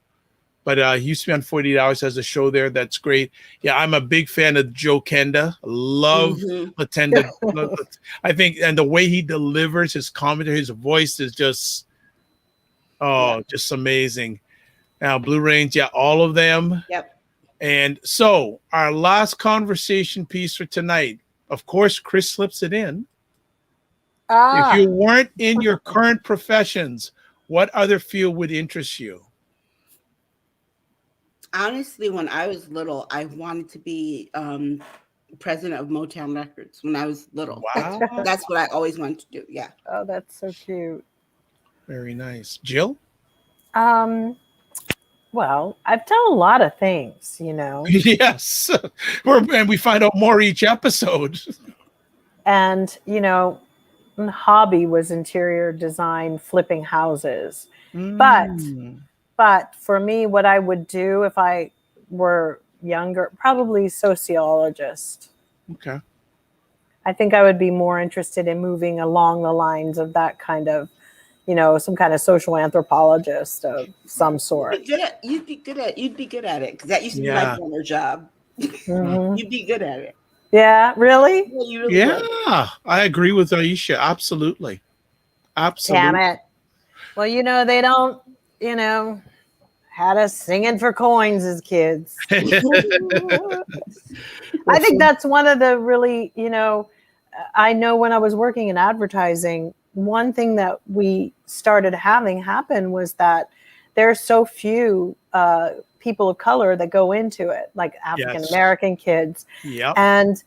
But he used to be on 48 Hours, has a show there that's great. Yeah, I'm a big fan of Joe Kenda. Love Latenda. I think, and the way he delivers his commentary, his voice is just, just amazing. Now, Blue Range, all of them. Yep. And so our last conversation piece for tonight, of course, Chris slips it in. If you weren't in your current professions, what other field would interest you? Honestly, when I was little, I wanted to be president of Motown Records when I was little. Wow. That's what I always wanted to do. Yeah. Oh, that's so cute. Very nice. Jill? Well, I've done a lot of things, Yes. And we find out more each episode. And, my hobby was interior design, flipping houses. But for me, what I would do if I were younger, probably sociologist. Okay. I think I would be more interested in moving along the lines of that kind of, some kind of social anthropologist of some sort. You'd be good at it, because that used to be my former job. You'd be good at it. Yeah, really? Yeah, I agree with Aisha. Absolutely. Damn it. Well, they don't, had us singing for coins as kids. I think that's one of the really, I know when I was working in advertising, one thing that we started having happen was that there's so few people of color that go into it, like African American kids. Yeah. And,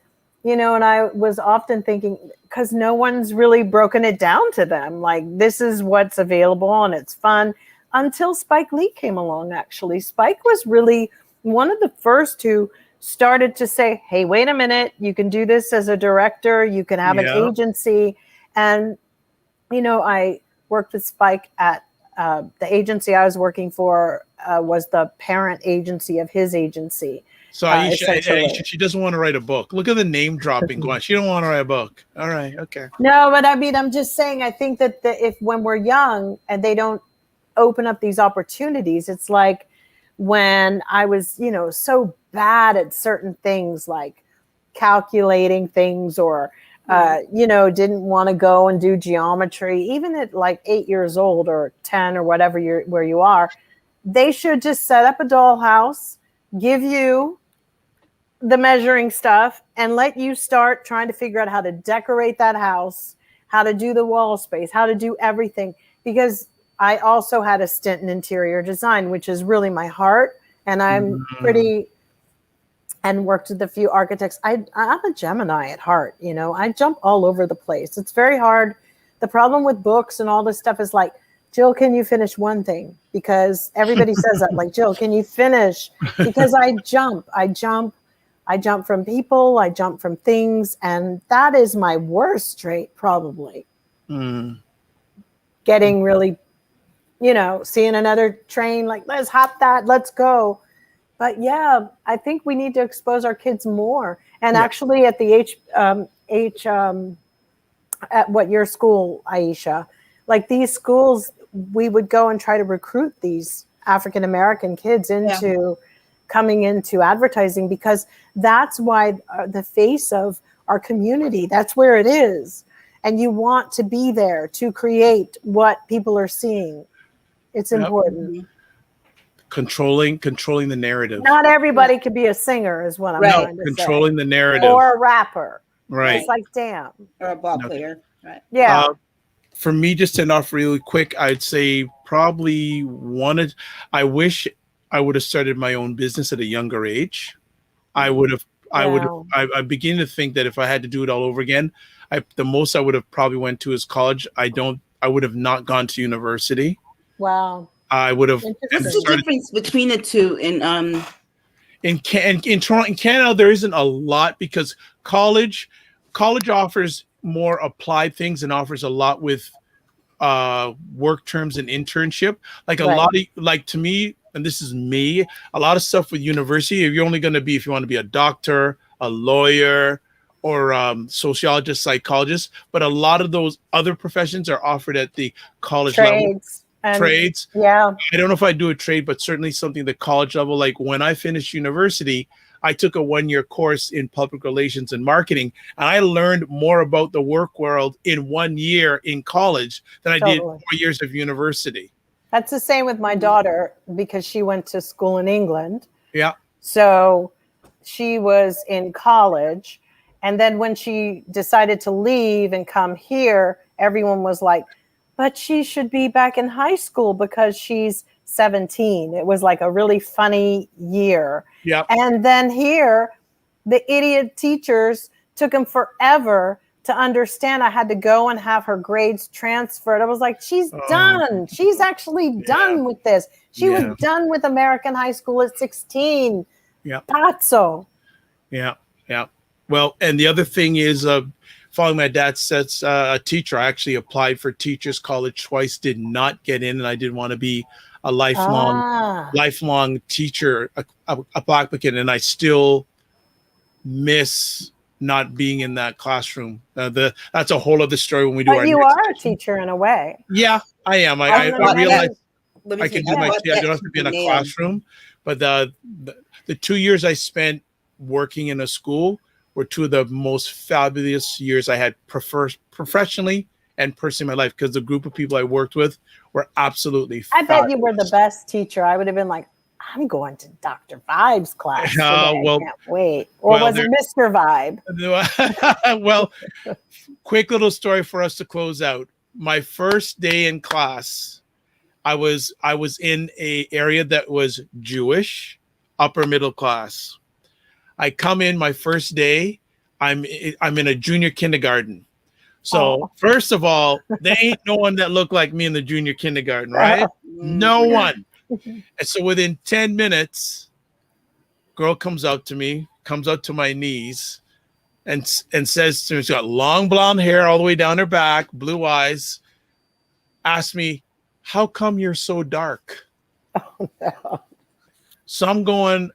and I was often thinking, because no one's really broken it down to them, like this is what's available and it's fun. Until Spike Lee came along, actually. Spike was really one of the first who started to say, hey, wait a minute, you can do this as a director, you can have an agency. And, I worked with Spike at the agency I was working for was the parent agency of his agency. So Aisha, she doesn't want to write a book. Look at the name dropping going. She don't want to write a book. All right, okay. No, but I mean, I'm just saying, I think that if when we're young and they don't open up these opportunities, it's like when I was, so bad at certain things like calculating things or, didn't want to go and do geometry, even at like 8 years old or 10 or whatever where you are, they should just set up a dollhouse, give you the measuring stuff, and let you start trying to figure out how to decorate that house, how to do the wall space, how to do everything. Because I also had a stint in interior design, which is really my heart. And I'm and worked with a few architects. I'm a Gemini at heart. You know, I jump all over the place. It's very hard. The problem with books and all this stuff is like, Jill, can you finish one thing? Because everybody says that, like, Jill, can you finish? Because I jump from people, I jump from things. And that is my worst trait, probably. Getting really, you know, seeing another train, like, let's hop that, let's go. But yeah, I think we need to expose our kids more. And actually at the at what your school, Aisha, like these schools, we would go and try to recruit these African-American kids into coming into advertising, because that's why the face of our community, that's where it is. And you want to be there to create what people are seeing. It's important. Controlling the narrative. Not everybody could be a singer, is what I'm trying to say. Controlling the narrative. Or a rapper. Right. It's like, damn. Or a ball player. Right. Yeah. For me, just to end off really quick, I'd say probably I wish I would have started my own business at a younger age. I begin to think that if I had to do it all over again, the most I would have probably went to is college. I would have not gone to university. Wow. I would have. What's the difference between the two? In Toronto, in Canada, there isn't a lot, because college offers more applied things and offers a lot with work terms and internship. Like a lot of, like, to me, and this is me, a lot of stuff with university, if you want to be a doctor, a lawyer, or sociologist, psychologist, but a lot of those other professions are offered at the college level. Trades. Yeah. I don't know if I do a trade, but certainly something at the college level. Like when I finished university, I took a 1-year course in public relations and marketing, and I learned more about the work world in 1 year in college than I did 4 years of university. That's the same with my daughter, because she went to school in England. Yeah. So she was in college. And then when she decided to leave and come here, everyone was like, but she should be back in high school because she's 17. It was like a really funny year. Yeah. And then here, the idiot teachers took them forever to understand. I had to go and have her grades transferred. I was like, she's done. She's actually done with this. She was done with American high school at 16. Yeah. Pazzo. Yeah. Yeah. Well, and the other thing is, following my dad's steps, a teacher. I actually applied for teachers college twice, did not get in, and I didn't want to be a lifelong teacher, a applicant, and I still miss not being in that classroom. That's a whole other story when we do our. But you are a teacher in a way. Yeah, I am. I realize I can do my. I don't have to be in a classroom, but the 2 years I spent working in a school were two of the most fabulous years I had professionally and personally in my life, because the group of people I worked with were absolutely fabulous. I bet you were the best teacher. I would have been like, I'm going to Dr. Vibe's class today. I can't wait. Or was it Mr. Vibe? Well, quick little story for us to close out. My first day in class, I was in a area that was Jewish, upper middle class. I come in my first day, I'm in a junior kindergarten. So first of all, there ain't no one that looked like me in the junior kindergarten, right? No one. And so within 10 minutes, girl comes up to me, comes up to my knees, and says to me, she's got long blonde hair all the way down her back, blue eyes, asked me, how come you're so dark? Oh, no. So I'm going,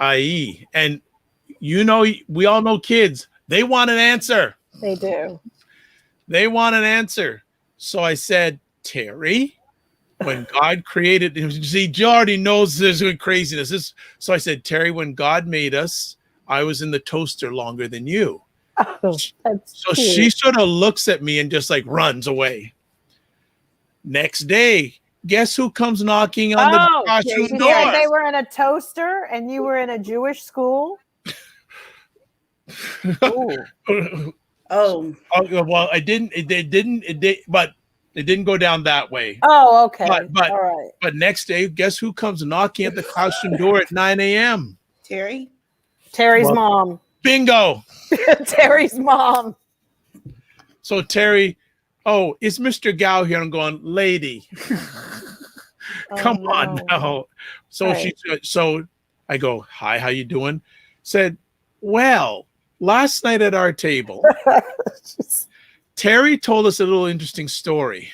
IE. And we all know kids, they want an answer. They do. They want an answer. So I said, Terry, when God created, see, Jill already knows there's craziness. So I said, Terry, when God made us, I was in the toaster longer than you. Oh, so she sort of looks at me and just like runs away. Next day, guess who comes knocking on the classroom she door? said they were in a toaster and you were in a Jewish school. Oh, well, I didn't. But it didn't go down that way. Oh, okay. But all right. But next day, guess who comes knocking at the classroom door at 9 a.m.? Terry's mom. Bingo. Terry's mom. So Terry, is Mr. Gao here? I'm going, lady. Come on now. So so I go, hi, how you doing? Said, well, last night at our table, Terry told us a little interesting story.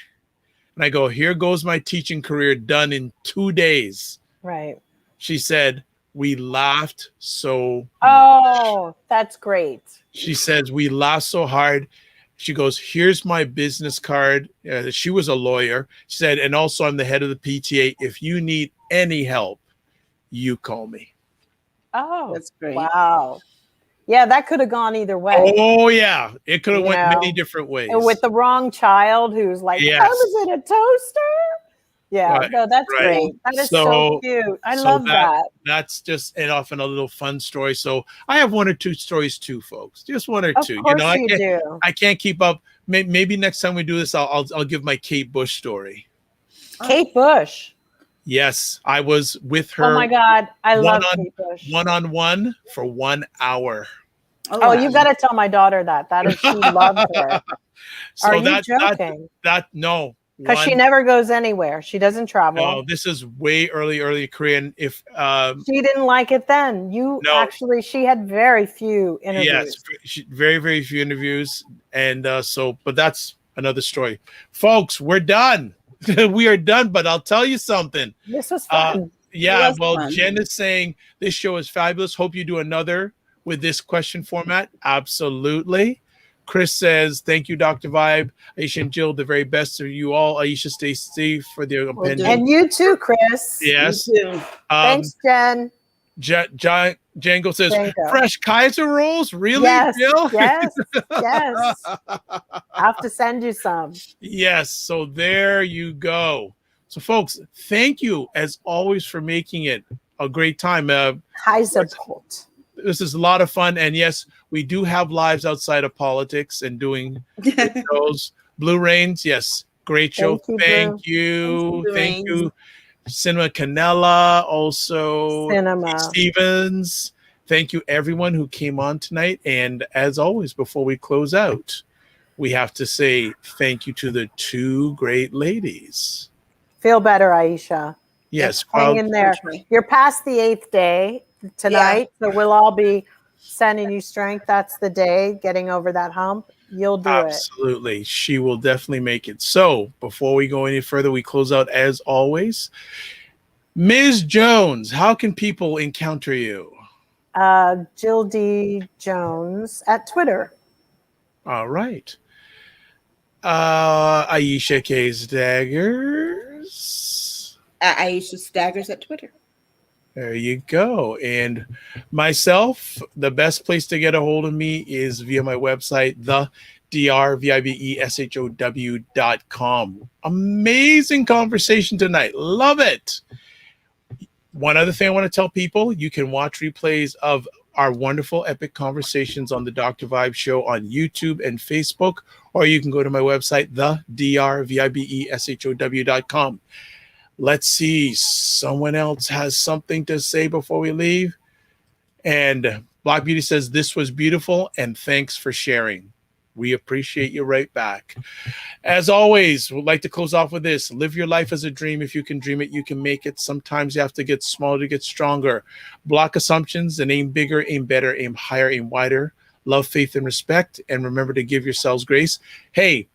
And I go, here goes my teaching career done in 2 days. Right. She said, we laughed so much. That's great. She says, we laughed so hard. She goes, here's my business card. She was a lawyer. She said, and also I'm the head of the PTA. If you need any help, you call me. Oh, that's great. Wow. Yeah, that could have gone either way. Oh, yeah. It could have went many different ways. With the wrong child who's like, I was in a toaster. Yeah, right. No, that's great. That is so cute. I love that. That's just often a little fun story. So I have one or two stories too, folks. Just one or two. Of course I can't keep up. Maybe next time we do this, I'll give my Kate Bush story. Kate Bush. Yes, I was with her. Oh my God, I love Kate Bush. One-on-one for 1 hour. Oh, you got to tell my daughter that. That is, she loves her. So Are you joking? No. Because she never goes anywhere. She doesn't travel. No, this is way early Korean. If she didn't like it then, she had very few interviews. Yes, very, very few interviews. And but that's another story. Folks, we're done. We are done, but I'll tell you something. This was fun. Fun. Jen is saying this show is fabulous. Hope you do another with this question format. Absolutely. Chris says, thank you, Dr. Vibe. Aisha and Jill, the very best of you all. Aisha, stay safe for the opinion. And you too, Chris. Yes. You too. Thanks, Jen. Django says, fresh Kaiser rolls? Really, Jill? Yes. I have to send you some. Yes. So there you go. So, folks, thank you, as always, for making it a great time. Kaiser. This is a lot of fun. And yes, we do have lives outside of politics and doing shows. Blue Rains, yes, great show. Thank you. Cinema Canela, also Stevens. Thank you, everyone who came on tonight. And as always, before we close out, we have to say thank you to the two great ladies. Feel better, Aisha. Yes. Hang in there. You're past the 8th day tonight, so we'll all be sending you strength. That's the day, getting over that hump. You'll do it. Absolutely. She will definitely make it. So before we go any further, we close out as always. Ms. Jones, how can people encounter you? Jill D. Jones at Twitter. All right. Aisha K. Staggers. Aisha Staggers at Twitter. There you go. And myself, the best place to get a hold of me is via my website, thedrvibeshow.com. Amazing conversation tonight. Love it. One other thing I want to tell people, you can watch replays of our wonderful epic conversations on the Dr. Vibe Show on YouTube and Facebook, or you can go to my website, thedrvibeshow.com. Let's see. Someone else has something to say before we leave. And Black Beauty says, this was beautiful and thanks for sharing. We appreciate you right back. As always, we'd like to close off with this. Live your life as a dream. If you can dream it, you can make it. Sometimes you have to get smaller to get stronger. Block assumptions and aim bigger, aim better, aim higher, aim wider. Love, faith, and respect. And remember to give yourselves grace. Hey,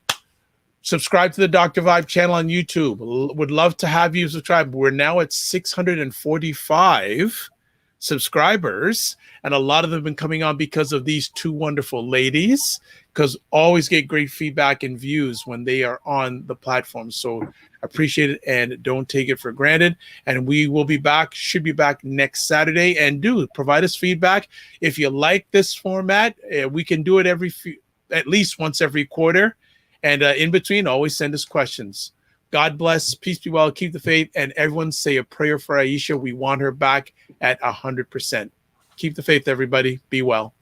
subscribe to the Dr. Vibe channel on YouTube. Would love to have you subscribe. We're now at 645 subscribers, and a lot of them have been coming on because of these two wonderful ladies, because always get great feedback and views when they are on the platform. So appreciate it and don't take it for granted. And we will be back, should be back next Saturday. And do provide us feedback. If you like this format, we can do it at least once every quarter. And in between, always send us questions. God bless. Peace be well. Keep the faith. And everyone say a prayer for Aisha. We want her back at 100%. Keep the faith, everybody. Be well.